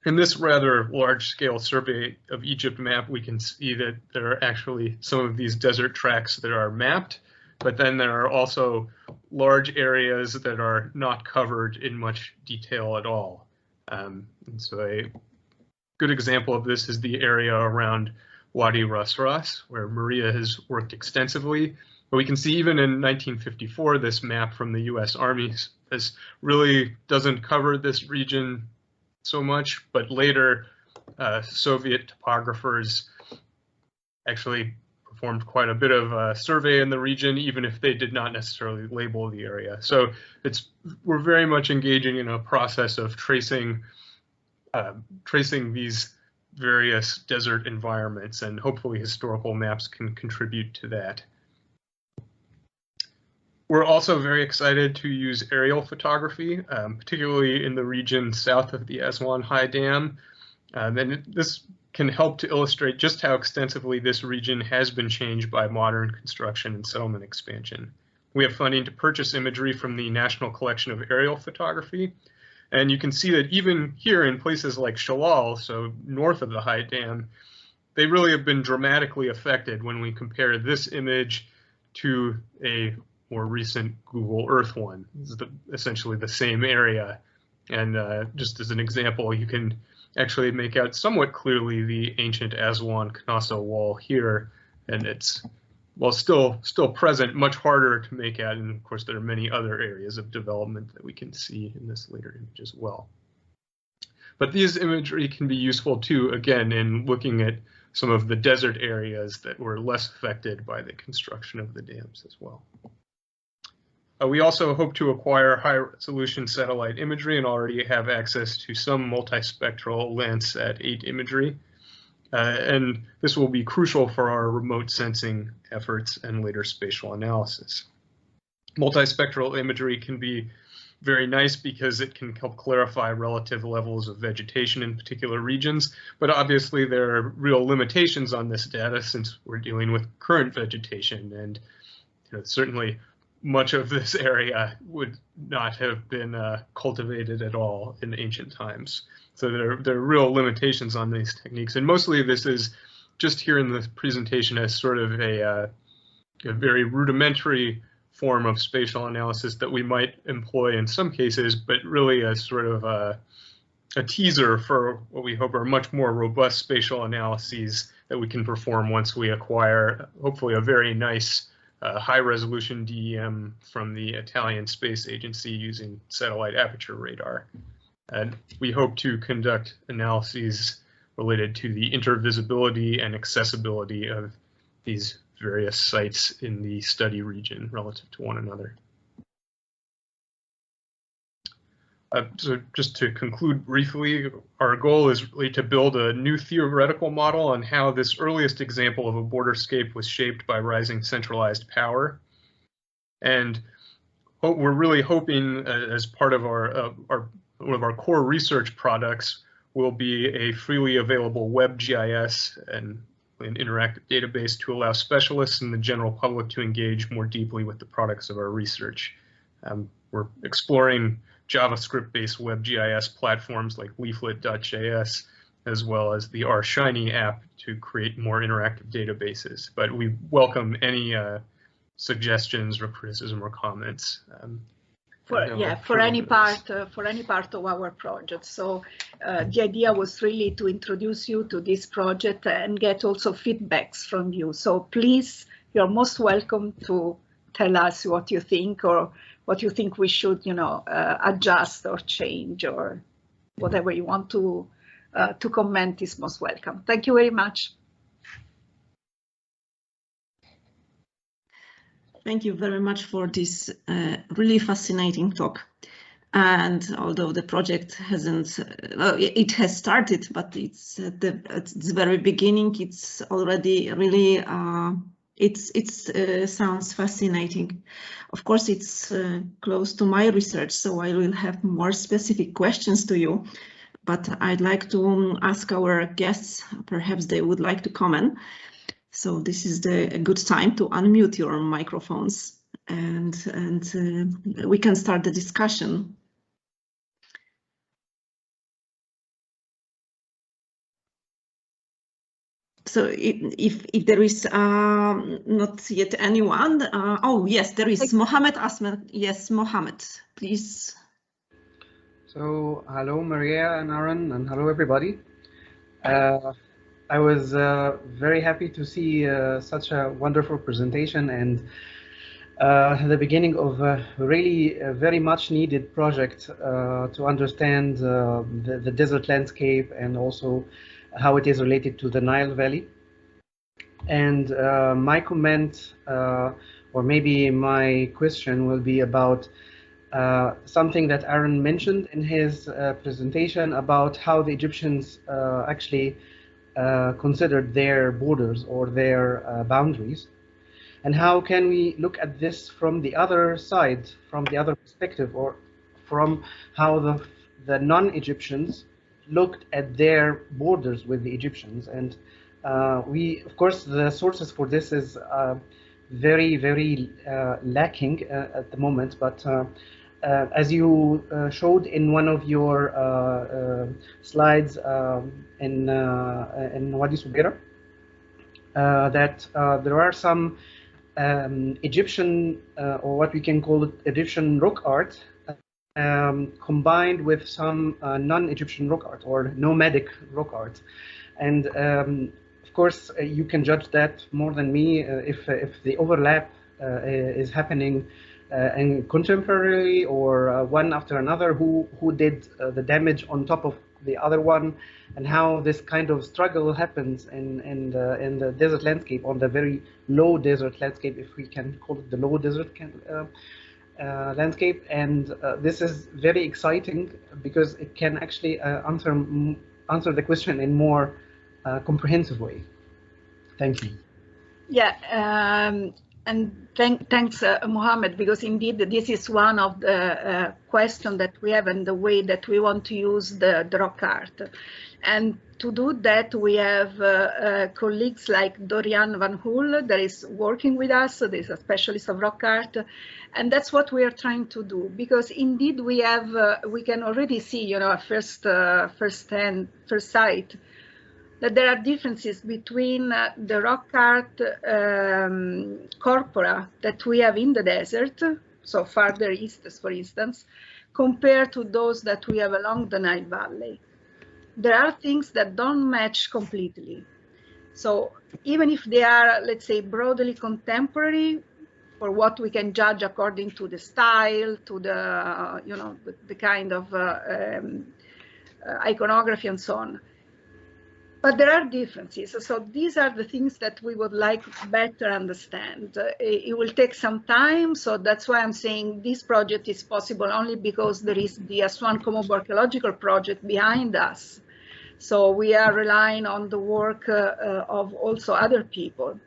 in this rather large-scale survey of Egypt map, we can see that there are actually some of these desert tracts that are mapped, but then there are also large areas that are not covered in much detail at all. And so a good example of this is the area around Wadi Ras Ras, where Maria has worked extensively. But we can see even in 1954, this map from the US Army really doesn't cover this region so much, but later Soviet topographers actually performed quite a bit of a survey in the region, even if they did not necessarily label the area. So we're very much engaging in a process of tracing these various desert environments, and hopefully historical maps can contribute to that. We're also very excited to use aerial photography, particularly in the region south of the Aswan High Dam. And this can help to illustrate just how extensively this region has been changed by modern construction and settlement expansion. We have funding to purchase imagery from the National Collection of Aerial Photography. And you can see that even here in places like Shalal, so north of the High Dam, they really have been dramatically affected when we compare this image to a more recent Google Earth one. This is essentially the same area. And just as an example, you can actually make out somewhat clearly the ancient Aswan Knaso wall here. And it's, while still present, much harder to make out. And of course, there are many other areas of development that we can see in this later image as well. But these imagery can be useful too, again, in looking at some of the desert areas that were less affected by the construction of the dams as well. We also hope to acquire high-resolution satellite imagery and already have access to some multispectral Landsat 8 imagery. And this will be crucial for our remote sensing efforts and later spatial analysis. Multispectral imagery can be very nice because it can help clarify relative levels of vegetation in particular regions, but obviously there are real limitations on this data since we're dealing with current vegetation, and certainly much of this area would not have been cultivated at all in ancient times. So there are real limitations on these techniques, and mostly this is just here in the presentation as sort of a very rudimentary form of spatial analysis that we might employ in some cases, but really as sort of a teaser for what we hope are much more robust spatial analyses that we can perform once we acquire, hopefully, a very nice high-resolution DEM from the Italian Space Agency using satellite aperture radar. And we hope to conduct analyses related to the intervisibility and accessibility of these various sites in the study region relative to one another. So just to conclude briefly, our goal is really to build a new theoretical model on how this earliest example of a borderscape was shaped by rising centralized power. And we're really hoping as part of one of our core research products will be a freely available Web-GIS and an interactive database to allow specialists and the general public to engage more deeply with the products of our research. We're exploring JavaScript-based Web-GIS platforms like Leaflet.js, as well as the RShiny app to create more interactive databases. But we welcome any suggestions or criticism or comments. For any part of our project. So the idea was really to introduce you to this project and get also feedbacks from you. So please, you're most welcome to tell us what you think, or what you think we should, adjust or change, or whatever you want to comment is most welcome. Thank you very much. Thank you very much for this really fascinating talk. And although the project hasn't, it has started, but it's at the very beginning. It's already really, it sounds fascinating. Of course, it's close to my research, so I will have more specific questions to you. But I'd like to ask our guests, perhaps they would like to comment. So this is a good time to unmute your microphones, and we can start the discussion. So if there is not yet anyone, oh yes, there is Mohammed Asman. Yes, Mohammed, please. So hello Maria and Oren, and hello everybody. I was very happy to see such a wonderful presentation and the beginning of a really very much needed project to understand the desert landscape and also how it is related to the Nile Valley. And my comment or maybe my question will be about something that Aaron mentioned in his presentation about how the Egyptians actually considered their borders or their boundaries, and how can we look at this from the other side, from the other perspective, or from how the non-Egyptians looked at their borders with the Egyptians. And we, of course, the sources for this is very, very lacking at the moment, but as you showed in one of your slides in Wadi Subira, that there are some Egyptian, or what we can call it, Egyptian rock art, combined with some non-Egyptian rock art or nomadic rock art. And of course, you can judge that more than me if the overlap is happening and contemporarily, or one after another, who did the damage on top of the other one, and how this kind of struggle happens in the desert landscape, on the very low desert landscape, if we can call it the low desert landscape. And this is very exciting because it can actually answer the question in more comprehensive way. Thank you. Yeah. And thanks, Mohammed, because indeed this is one of the questions that we have and the way that we want to use the rock art. And to do that, we have colleagues like Dorian Van Hoel that is working with us. So there's a specialist of rock art. And that's what we are trying to do, because indeed we have, we can already see, at first sight, that there are differences between the rock art corpora that we have in the desert, so farther east, for instance, compared to those that we have along the Nile Valley. There are things that don't match completely. So even if they are, let's say, broadly contemporary, for what we can judge according to the style, to the, the kind of iconography and so on. But there are differences. So these are the things that we would like better understand. It will take some time. So that's why I'm saying this project is possible only because there is the Aswan Kom Ombo Archaeological Project behind us. So we are relying on the work of also other people.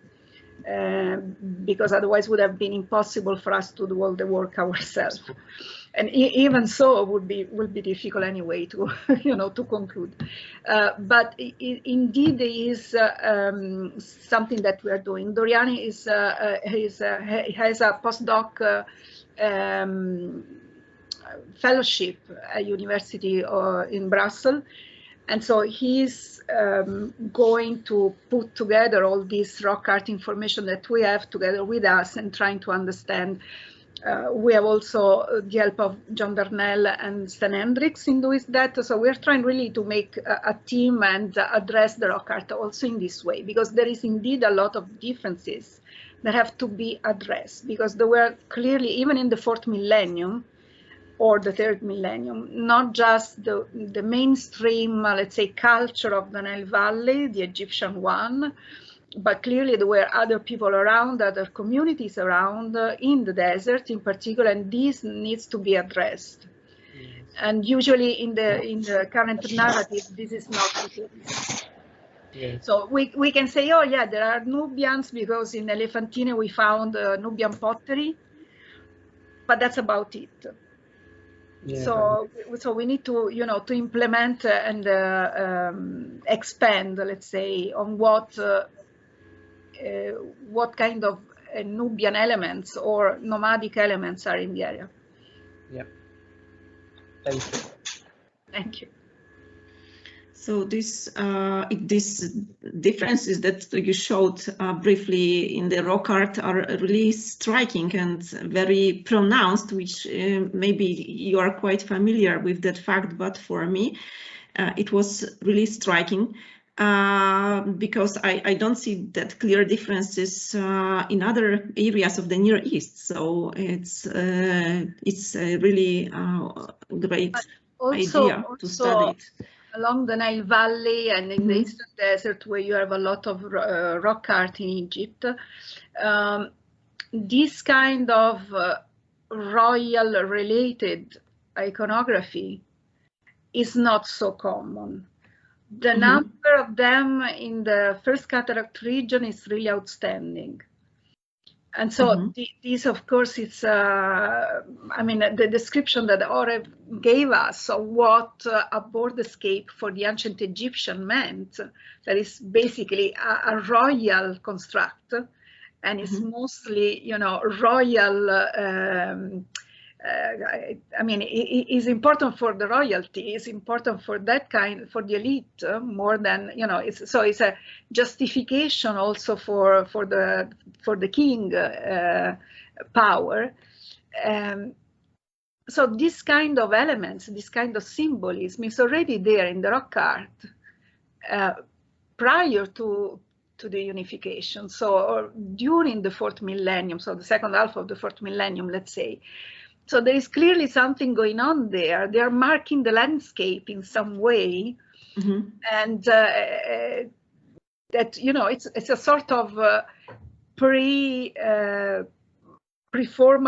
because otherwise it would have been impossible for us to do all the work ourselves. And even so, it would be difficult anyway to, to conclude. But indeed, there is something that we are doing. Doriani has a postdoc fellowship at university in Brussels, and so he's going to put together all this rock art information that we have together with us and trying to understand. We have also the help of John Darnell and Sten Hendricks in doing that. So we're trying really to make a team and address the rock art also in this way, because there is indeed a lot of differences that have to be addressed, because there were clearly, even in the 4th millennium or the 3rd millennium, not just the mainstream, let's say, culture of the Nile Valley, the Egyptian one, but clearly there were other people around, other communities around in the desert in particular, and this needs to be addressed. Yes. And usually in the current narrative, this is not the case. Yes. So we can say, oh yeah, there are Nubians because in Elephantine we found Nubian pottery, but that's about it. Yeah. So we need to, to implement and expand, let's say, on what kind of Nubian elements or nomadic elements are in the area. Yeah. Thank you. Thank you. So these differences that you showed briefly in the rock art are really striking and very pronounced, which maybe you are quite familiar with that fact, but for me, it was really striking. Because I don't see that clear differences in other areas of the Near East. So it's a really great idea to study it. Along the Nile Valley and in the Eastern Desert, where you have a lot of rock art in Egypt, this kind of royal-related iconography is not so common. The number of them in the First Cataract region is really outstanding. And so this, of course, it's, I mean, the description that Oren gave us of what a borderscape for the ancient Egyptian meant, that is basically a royal construct, and it's mostly, royal, I mean, it is important for the royalty, it's important for that kind, for the elite, more than, it's a justification also for the king power. So this kind of elements, this kind of symbolism is already there in the rock art prior to the unification. So or during the 4th millennium, so the second half of the 4th millennium, let's say. So there is clearly something going on there. They are marking the landscape in some way, and that it's a sort of pre-formal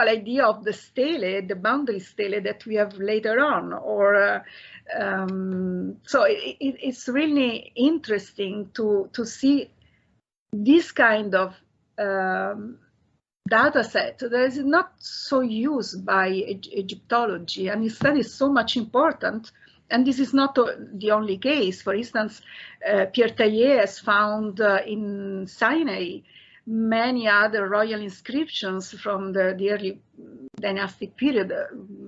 idea of the stele, the boundary stele that we have later on. Or so it's really interesting to see this kind of data set that is not so used by Egyptology, and instead is so much important. And this is not the only case. For instance, Pierre Taillet has found in Sinai many other royal inscriptions from the early dynastic period,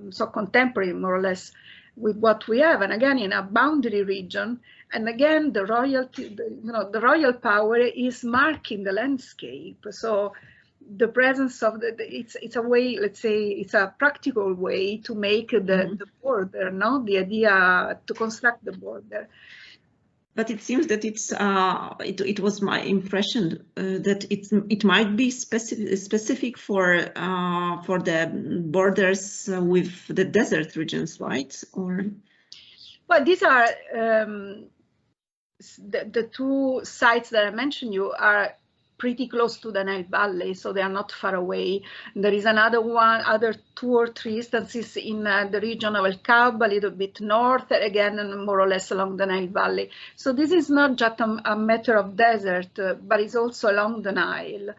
so contemporary more or less with what we have, and again in a boundary region. And again, the royalty, the royal power is marking the landscape. So the presence of it's a way, let's say, it's a practical way to make the border, the idea to construct the border. But it seems that it was my impression that it might be specific for the borders with the desert regions, right? Or well, these are the two sites that I mentioned you are pretty close to the Nile Valley, so they are not far away. There is other 2 or 3 instances in the region of El Kab, a little bit north, again, and more or less along the Nile Valley. So this is not just a matter of desert, but it's also along the Nile.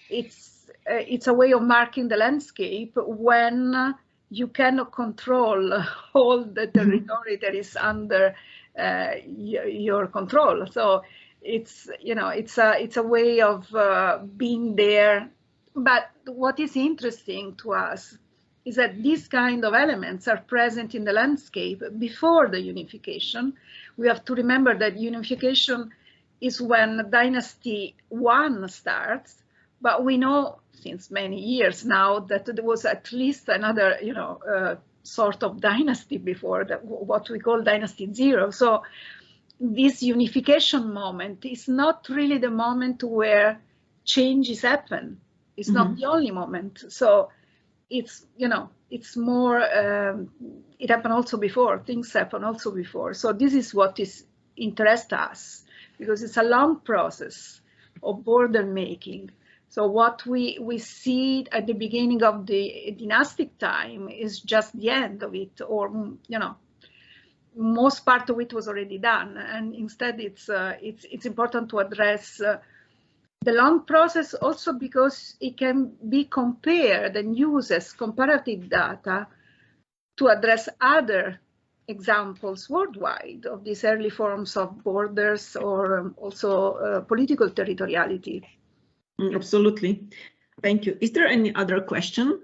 it's a way of marking the landscape when you cannot control all the territory that is under your control. So it's, you know, it's a way of being there. But what is interesting to us is that these kind of elements are present in the landscape before the unification. We have to remember that unification is when Dynasty 1 starts, but we know since many years now that there was at least another, you know, sort of dynasty before, that what we call Dynasty 0. So this unification moment is not really the moment where changes happen. It's not the only moment. So it's, you know, it's more, it happened also before, things happen also before. So this is what interests us, because it's a long process of border making. So what we see at the beginning of the dynastic time is just the end of it, or, you know, most part of it was already done. And instead it's important to address the long process also because it can be compared and used as comparative data to address other examples worldwide of these early forms of borders, or also political territoriality. Absolutely. Thank you. Is there any other question?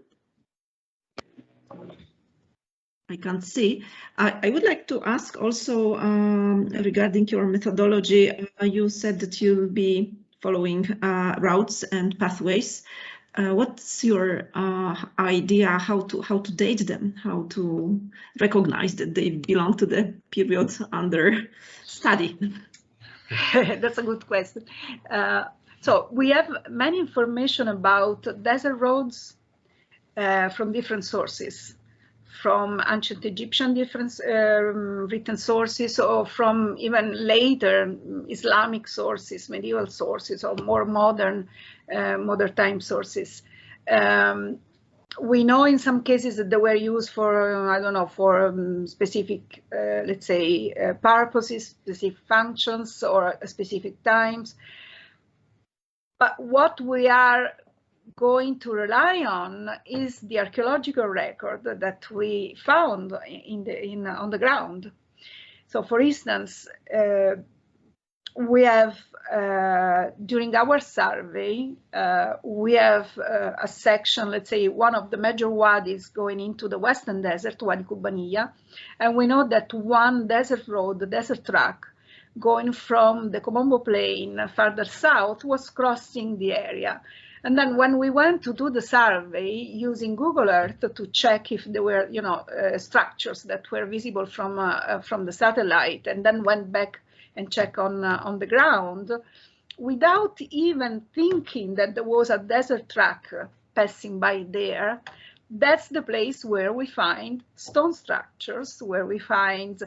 I can't see. I would like to ask also regarding your methodology. You said that you'll be following routes and pathways. What's your idea how to date them, how to recognize that they belong to the period under study? That's a good question. So we have many information about desert roads from different sources, from ancient Egyptian different written sources, or from even later Islamic sources, medieval sources, or more modern time sources. We know in some cases that they were used for, I don't know, for specific, let's say, purposes, specific functions, or specific times. But what we are going to rely on is the archaeological record that we found on the ground. So, for instance, we have during our survey we have a section, let's say one of the major wadis going into the Western Desert, Wadi Kubaniya, and we know that one desert road, the desert track, going from the Kom Ombo plain further south was crossing the area. And then when we went to do the survey using Google Earth to check if there were, you know, structures that were visible from the satellite, and then went back and checked on the ground, without even thinking that there was a desert track passing by there, that's the place where we find stone structures, where we find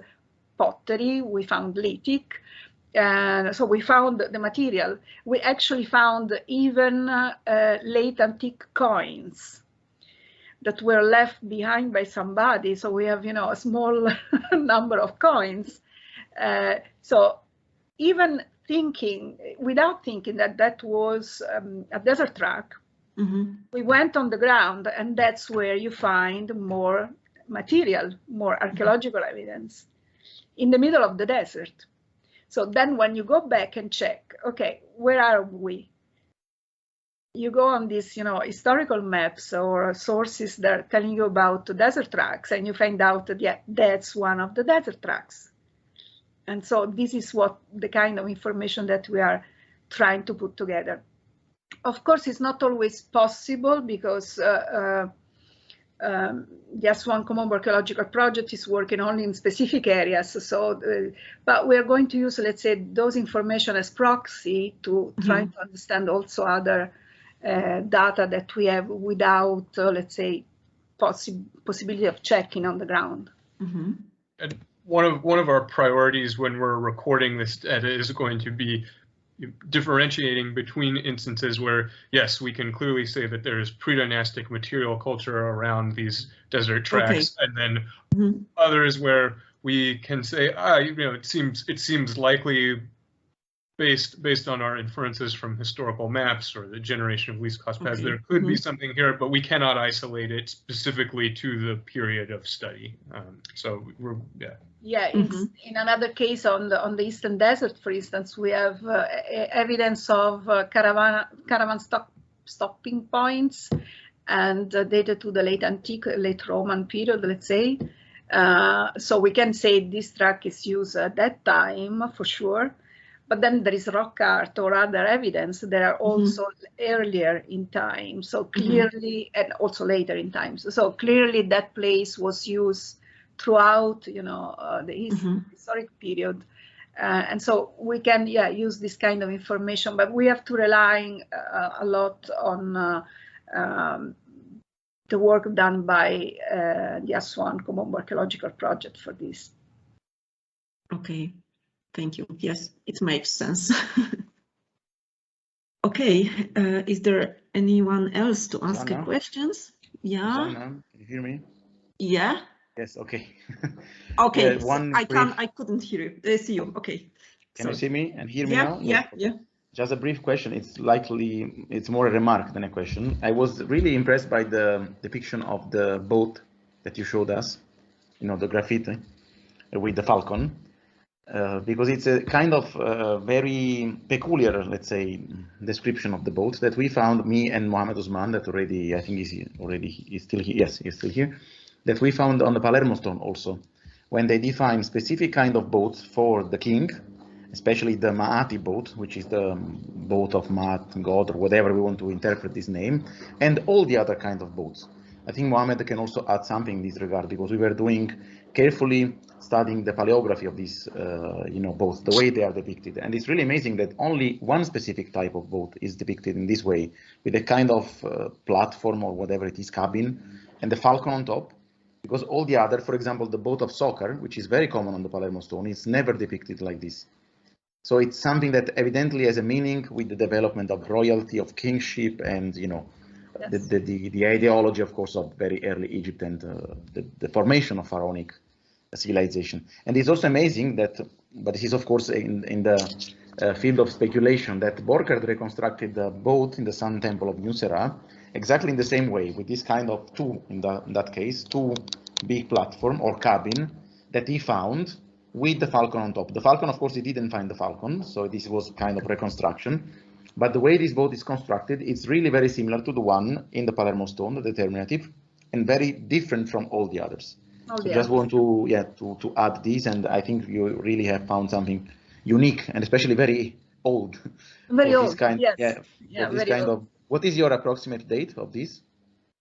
pottery, we found lithic, and so we found the material. We actually found even late antique coins that were left behind by somebody. So we have, you know, a small number of coins. So even thinking, without thinking that that was a desert track, we went on the ground, and that's where you find more material, more archaeological evidence in the middle of the desert. So then when you go back and check, okay, where are we? You go on these, you know, historical maps or sources that are telling you about the desert tracks, and you find out that, yeah, that's one of the desert tracks. And so this is what the kind of information that we are trying to put together. Of course, it's not always possible because the Aswan Kom Ombo Archaeological Project is working only in specific areas. So, but we're going to use, let's say, those information as proxy to try to understand also other data that we have without, let's say, possibility of checking on the ground. And one of our priorities when we're recording this data is going to be differentiating between instances where, yes, we can clearly say that there is pre-dynastic material culture around these desert tracks, and then others where we can say, you know, it seems likely based on our inferences from historical maps or the generation of least cost paths, Okay. there could be something here, but we cannot isolate it specifically to the period of study. So we're, Yeah, in another case on the Eastern Desert, for instance, we have evidence of caravan stopping points and dated to the late antique, late Roman period, let's say. So we can say this track is used at that time for sure. But then there is rock art or other evidence that are also earlier in time. So clearly, and also later in time. So clearly that place was used throughout, the historic period. And so we can, use this kind of information, but we have to rely a lot on the work done by the Aswan Kom Ombo Archaeological Project for this. Okay. Thank you. Yes, it makes sense. Okay, is there anyone else to ask questions? Yeah. Susanna, can you hear me? Yeah. Yes. Okay. Okay. I couldn't hear you. See you. Okay. Can you see me and hear me now? Yeah. Yeah. Just a brief question. It's more a remark than a question. I was really impressed by the depiction of the boat that you showed us. The graffiti with the falcon. Because it's a kind of very peculiar, let's say, description of the boat that we found, me and Mohammed Usman, that already, I think he's still here. Yes, he's still here. That we found on the Palermo stone also, when they define specific kind of boats for the king, especially the Maati boat, which is the boat of Maat, God, or whatever we want to interpret this name, and all the other kind of boats. I think Mohammed can also add something in this regard, because we were doing carefully studying the paleography of these, boats, the way they are depicted. And it's really amazing that only one specific type of boat is depicted in this way, with a kind of platform or whatever it is, cabin, and the falcon on top, because all the other, for example, the boat of soccer, which is very common on the Palermo stone, is never depicted like this. So it's something that evidently has a meaning with the development of royalty, of kingship, and, yes, the ideology, of course, of very early Egypt and the formation of pharaonic civilization. And it's also amazing that, but this is of course in the field of speculation, that Borchard reconstructed the boat in the Sun Temple of Nusera exactly in the same way, with this kind of two big platform or cabin that he found with the falcon on top. The falcon, of course, he didn't find the falcon, so this was kind of reconstruction. But the way this boat is constructed, it's really very similar to the one in the Palermo stone, the determinative, and very different from all the others. So just want to add this, and I think you really have found something unique and especially very old. Very old, What is your approximate date of this?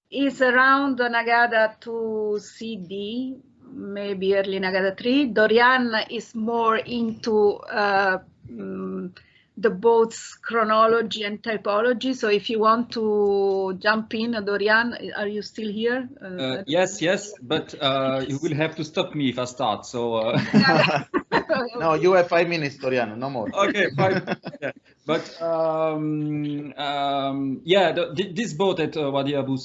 It's around Nagada 2 CD, maybe early Nagada 3. Dorian is more into the boat's chronology and typology. So if you want to jump in, Dorian, are you still here? Yes, but you will have to stop me if I start. So no, you have 5 minutes, Dorian, no more. Okay, 5 minutes. Yeah. But this boat at Wadi Abu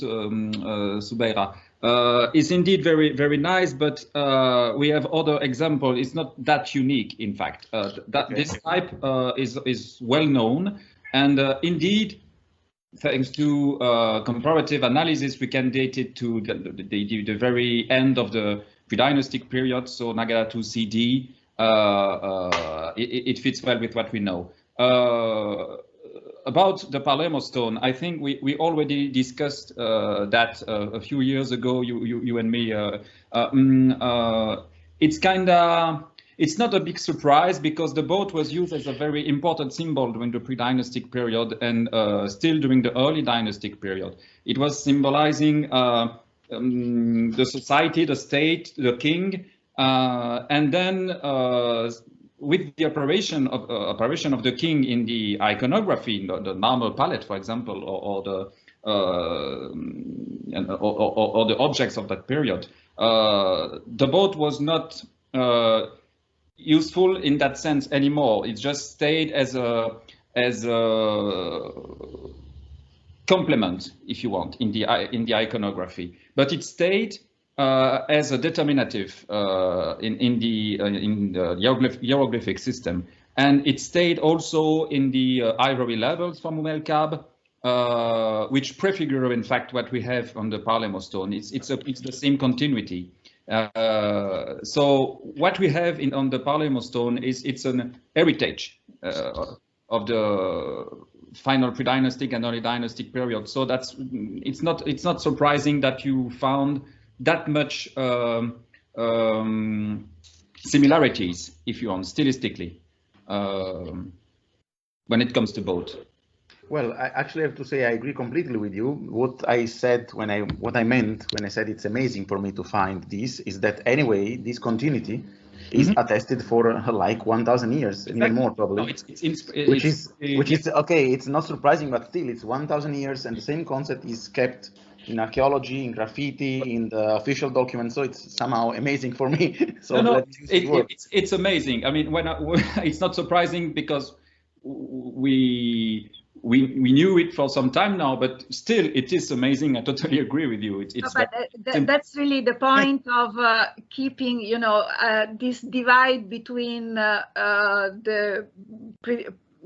Subaira is indeed very, very nice, but we have other examples. It's not that unique, in fact. This type is well known, and indeed, thanks to comparative analysis, we can date it to the very end of the pre-dynastic period, so Nagara 2 CD. It fits well with what we know. About the Palermo stone, I think we already discussed that a few years ago, you and me. It's not a big surprise, because the boat was used as a very important symbol during the pre-dynastic period and still during the early dynastic period. It was symbolizing the society, the state, the king, and then with the apparition of the king in the iconography, the marble palette, for example, or the objects of that period, the boat was not useful in that sense anymore. It just stayed as a complement, if you want, in the iconography. But it stayed as a determinative in the hieroglyphic system. And it stayed also in the ivory levels from Umelkab, which prefigure, in fact, what we have on the Palermo stone. It's the same continuity. So what we have on the Palermo stone it's an heritage of the final pre-dynastic and early dynastic period. So it's not surprising that you found that much similarities, if you want, stylistically, when it comes to both. Well, I actually have to say I agree completely with you. What I meant when I said it's amazing for me to find this is that anyway, this continuity is attested for like 1,000 years, exactly. Even more probably. No, which is okay. It's not surprising, but still, it's 1,000 years, and the same concept is kept in archaeology, in graffiti, in the official documents. So it's somehow amazing for me. So no, it's amazing. I mean, it's not surprising because we knew it for some time now, but still it is amazing. I totally agree with you. That's really the point of keeping, this divide between the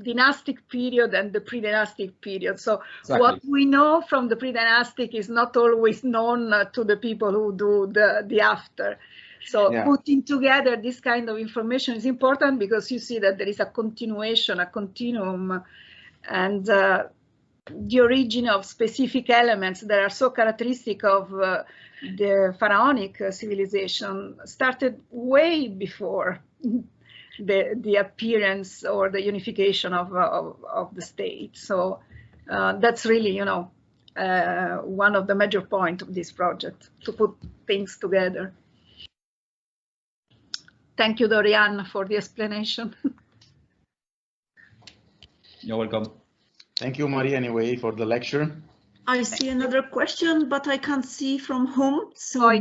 dynastic period and the pre-dynastic period. So exactly. What we know from the pre-dynastic is not always known to the people who do the after. So putting together this kind of information is important because you see that there is a continuation, a continuum, and the origin of specific elements that are so characteristic of the pharaonic civilization started way before the appearance or the unification of the state. So that's really, one of the major points of this project, to put things together. Thank you, Dorian, for the explanation. You're welcome. Thank you, Maria, anyway, for the lecture. I see another question, but I can't see from whom. So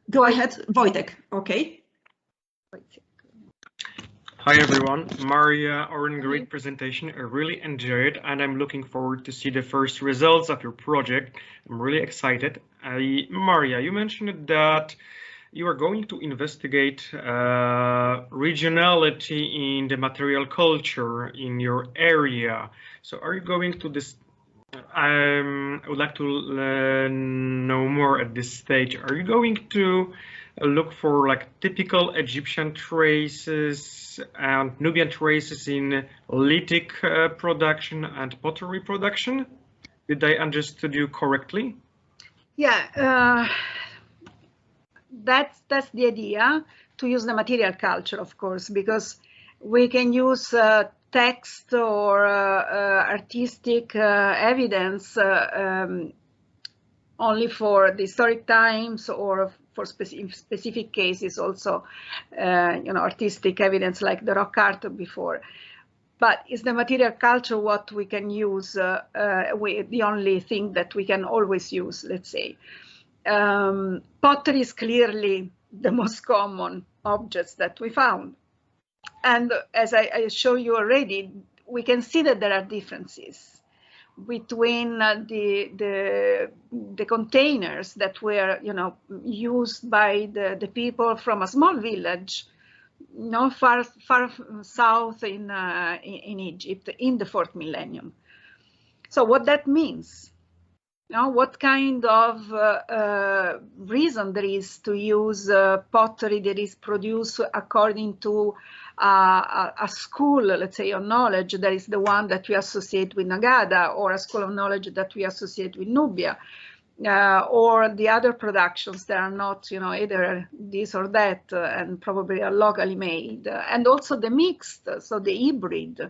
go ahead, Wojtek. Okay. Hi, everyone. Maria, Oren, great presentation. I really enjoyed it, and I'm looking forward to see the first results of your project. I'm really excited. Maria, you mentioned that you are going to investigate regionality in the material culture in your area. So are you going to this? I would like to know more at this stage. Are you going to look for like typical Egyptian traces and Nubian traces in lithic production and pottery production? Did I understood you correctly? Yeah. That's the idea, to use the material culture, of course, because we can use text or artistic evidence only for the historic times or for specific cases, also artistic evidence like the rock art before. But is the material culture what we can use, the only thing that we can always use, let's say. Pottery is clearly the most common objects that we found. And as I show you already, we can see that there are differences between the containers that were used by the people from a small village far south in Egypt in the 4th millennium. So what that means? What kind of reason there is to use pottery that is produced according to a school, let's say, of knowledge that is the one that we associate with Nagada, or a school of knowledge that we associate with Nubia, or the other productions that are not, either this or that, and probably are locally made, and also the mixed, so the hybrid.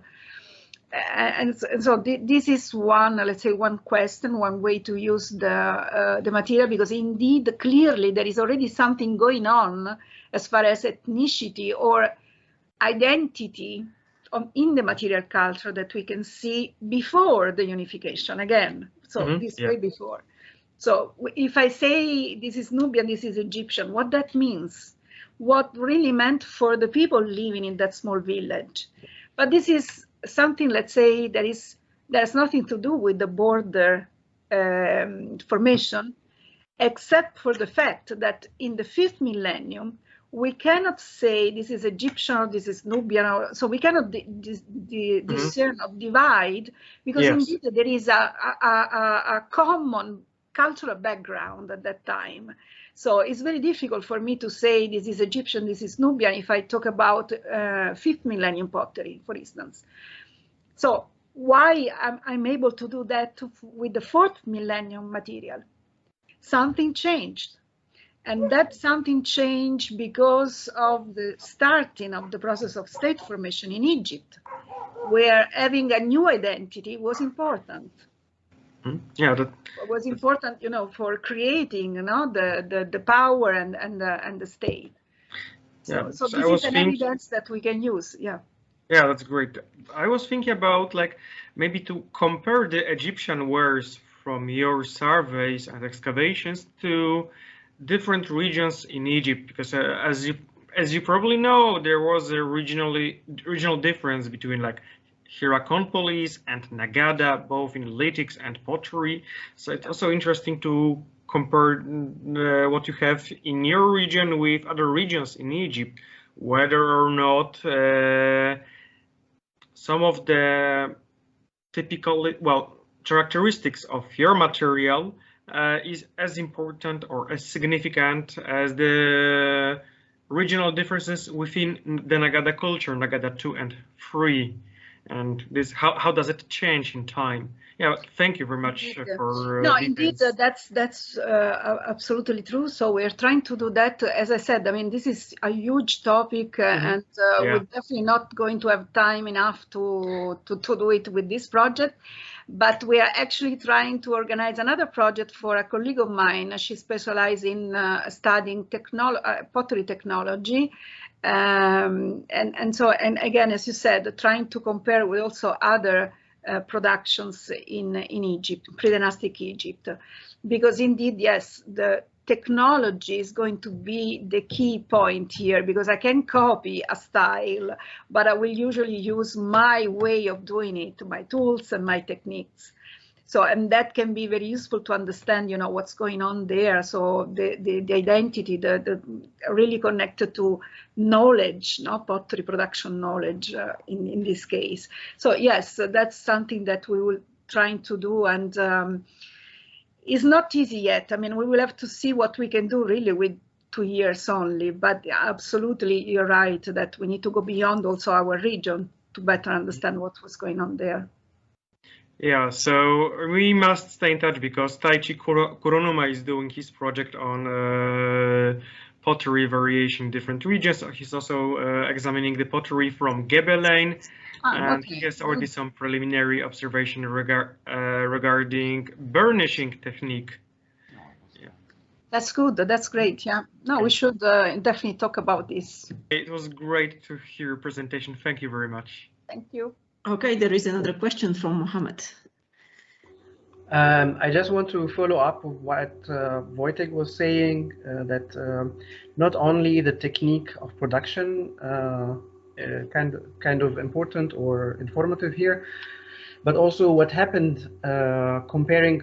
And so this is one, let's say, one question, one way to use the material, because indeed, clearly, there is already something going on as far as ethnicity or identity in the material culture that we can see before the unification again. So way before. So if I say this is Nubian, this is Egyptian, what that means, what really meant for the people living in that small village. But this is something, let's say, there's nothing to do with the border formation, except for the fact that in the 5th millennium, we cannot say this is Egyptian or this is Nubian, so we cannot discern or divide, because indeed there is a common cultural background at that time. So it's very difficult for me to say this is Egyptian, this is Nubian, if I talk about 5th millennium pottery, for instance. So why I'm able to do that with the 4th millennium material? Something changed. And that something changed because of the starting of the process of state formation in Egypt, where having a new identity was important. Yeah, that was important, you know, for creating, you know, the power and the state. So this is an evidence that we can use. Yeah, that's great. I was thinking about, like, maybe to compare the Egyptian wares from your surveys and excavations to different regions in Egypt, because as you probably know, there was a regional difference between, like, Hierakonpolis and Nagada, both in lithics and pottery. So it's also interesting to compare what you have in your region with other regions in Egypt, whether or not some of the typical, characteristics of your material is as important or as significant as the regional differences within the Nagada culture, Nagada 2 and 3. And this, how does it change in time? Yeah, thank you very much for no, indeed, that's absolutely true. So we're trying to do that. As I said, I mean, this is a huge topic, and we're definitely not going to have time enough to do it with this project. But we are actually trying to organize another project for a colleague of mine. She specializes in studying pottery technology. And again, as you said, trying to compare with also other productions in Egypt, pre-dynastic Egypt, because indeed, yes, the technology is going to be the key point here, because I can copy a style, but I will usually use my way of doing it, my tools and my techniques. So, and that can be very useful to understand, you know, what's going on there. So the identity, the really connected to knowledge, not pottery production knowledge in this case. So yes, that's something that we will trying to do, and it's not easy yet. I mean, we will have to see what we can do really with 2 years only, but absolutely you're right that we need to go beyond also our region to better understand what was going on there. Yeah, so we must stay in touch, because Taichi Kuronuma is doing his project on pottery variation in different regions. He's also examining the pottery from Gebelein, and he has already some preliminary observation regarding burnishing technique. Yeah. That's good. That's great. Yeah. No, we should definitely talk about this. It was great to hear your presentation. Thank you very much. Thank you. Okay, there is another question from Mohammed. I just want to follow up with what Wojtek was saying, that not only the technique of production kind of important or informative here, but also what happened, comparing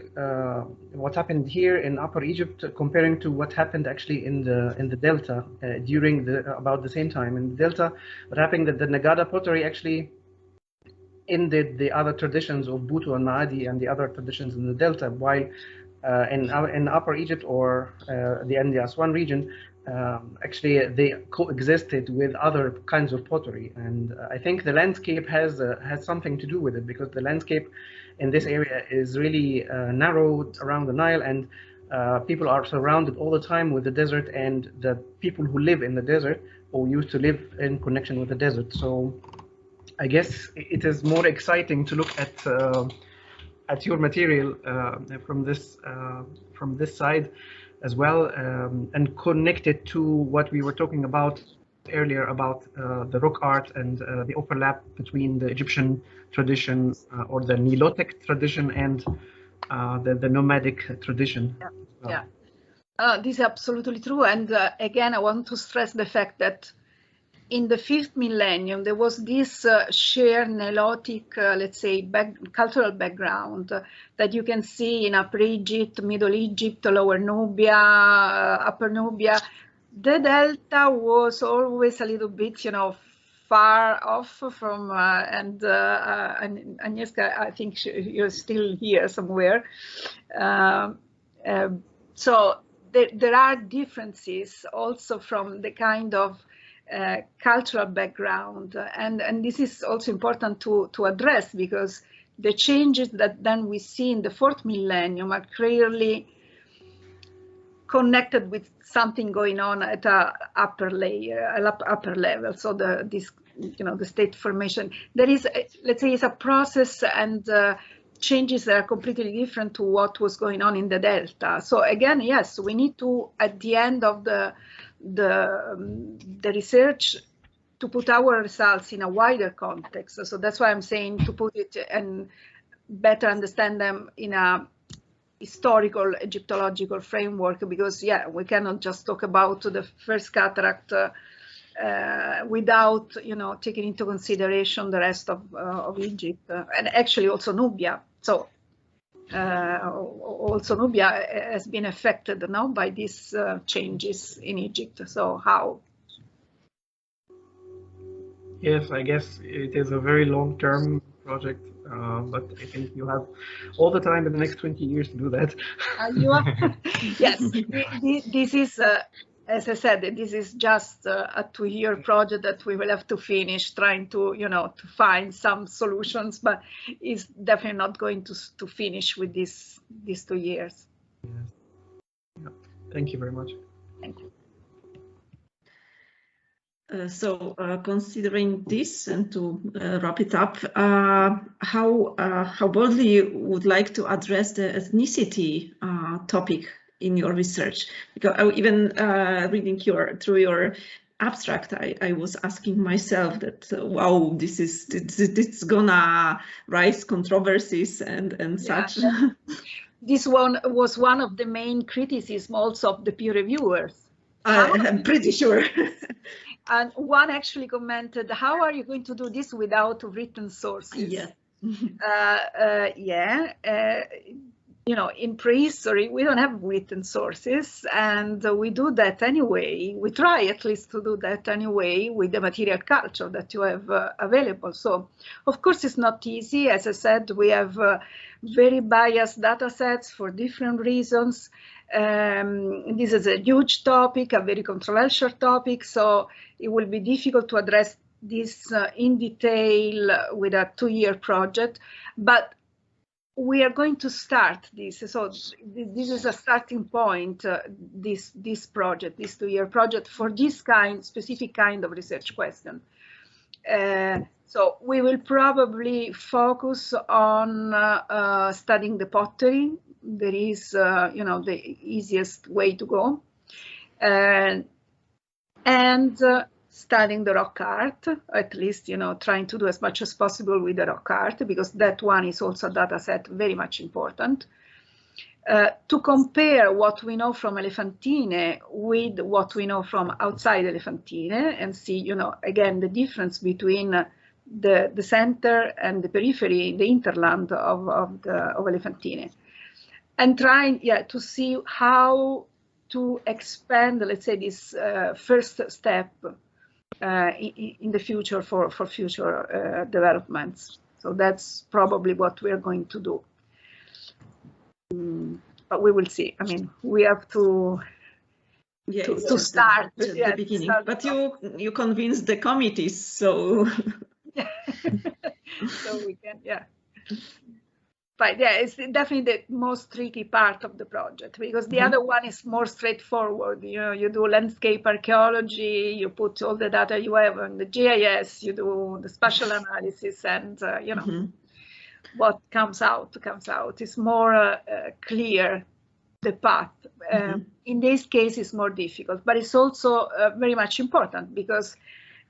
what happened here in Upper Egypt, comparing to what happened actually in the Delta during about the same time in the Delta. What happened that the Nagada pottery actually ended the other traditions of Buto and Maadi and the other traditions in the Delta, while in Upper Egypt or the Aswan region, actually they coexisted with other kinds of pottery. And I think the landscape has something to do with it, because the landscape in this area is really narrowed around the Nile, and people are surrounded all the time with the desert, and the people who live in the desert or used to live in connection with the desert. So I guess it is more exciting to look at your material from this side as well, and connect it to what we were talking about earlier about the rock art and the overlap between the Egyptian tradition or the Nilotic tradition and the nomadic tradition. Yeah, this is absolutely true. And again, I want to stress the fact that in the 5th millennium, there was this shared Nilotic, let's say, cultural background that you can see in Upper Egypt, Middle Egypt, Lower Nubia, Upper Nubia. The delta was always a little bit, you know, far off from, and Agnieszka, I think you're still here somewhere. So there are differences also from the kind of cultural background, and this is also important to address, because the changes that then we see in the fourth millennium are clearly connected with something going on at a upper level. So this, you know, the state formation, there is, let's say, it's a process, and changes that are completely different to what was going on in the delta. So again, yes, we need to, at the end of the research, to put our results in a wider context. So that's why I'm saying to put it and better understand them in a historical Egyptological framework, because yeah, we cannot just talk about the first cataract without, you know, taking into consideration the rest of Egypt, and actually also Nubia. So also Nubia has been affected now by these changes in Egypt. So how? Yes, I guess it is a very long-term project, but I think you have all the time in the next 20 years to do that. Yes, this is, as I said, this is just a 2-year project that we will have to finish trying to, you know, to find some solutions, but it's definitely not going to finish with these 2 years. Yes. Yeah. Thank you very much. Thank you. So considering this, and to wrap it up, how boldly you would like to address the ethnicity topic in your research? Because even reading through your abstract, I was asking myself that, wow, this is gonna raise controversies and such. This one was one of the main criticisms also of the peer reviewers. I'm pretty sure. And one actually commented, how are you going to do this without written sources? Yeah. You know, in prehistory, we don't have written sources, and we do that anyway. We try at least to do that anyway with the material culture that you have available. So, of course, it's not easy. As I said, we have very biased data sets for different reasons. This is a huge topic, a very controversial topic, so it will be difficult to address this in detail with a 2-year project, but we are going to start this. So this is a starting point, this project, this 2-year project for this specific kind of research question. So we will probably focus on studying the pottery. There is, you know, the easiest way to go, and studying the rock art, at least, you know, trying to do as much as possible with the rock art, because that one is also a data set very much important. To compare what we know from Elephantine with what we know from outside Elephantine, and see, you know, again, the difference between the center and the periphery, the hinterland of Elephantine. And trying, to see how to expand, let's say, this first step in the future for future developments. So that's probably what we are going to do. But we will see. I mean, we have to start at the beginning. But you convinced the committees, so so we can, But yeah, it's definitely the most tricky part of the project, because the other one is more straightforward. You know, you do landscape archaeology, you put all the data you have on the GIS, you do the spatial analysis, and you know, what comes out. It's more clear, the path. In this case, it's more difficult, but it's also very much important, because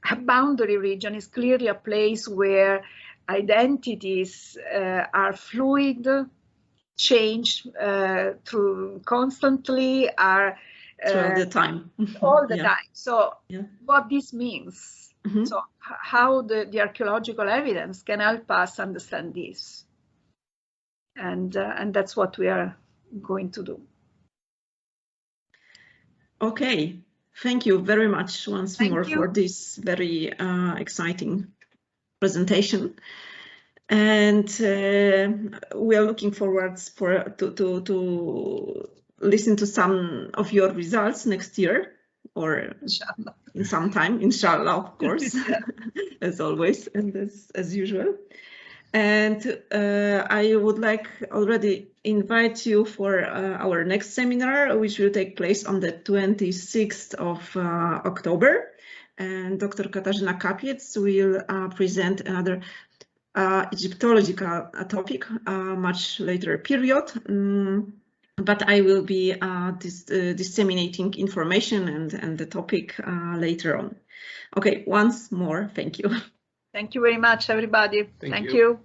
a boundary region is clearly a place where identities are fluid, change through constantly, are all the time. All the time. So what this means, so how the archaeological evidence can help us understand this. And that's what we are going to do. Okay. Thank you very much once more for this very exciting presentation. And we are looking forward to listen to some of your results next year, or inshallah, in some time, inshallah, of course, as always and as usual. And I would like already invite you for our next seminar, which will take place on the 26th of October. And Dr. Katarzyna Kapiec will present another Egyptological topic, much later period. But I will be disseminating information and the topic later on. Okay, once more, thank you. Thank you very much, everybody. Thank you.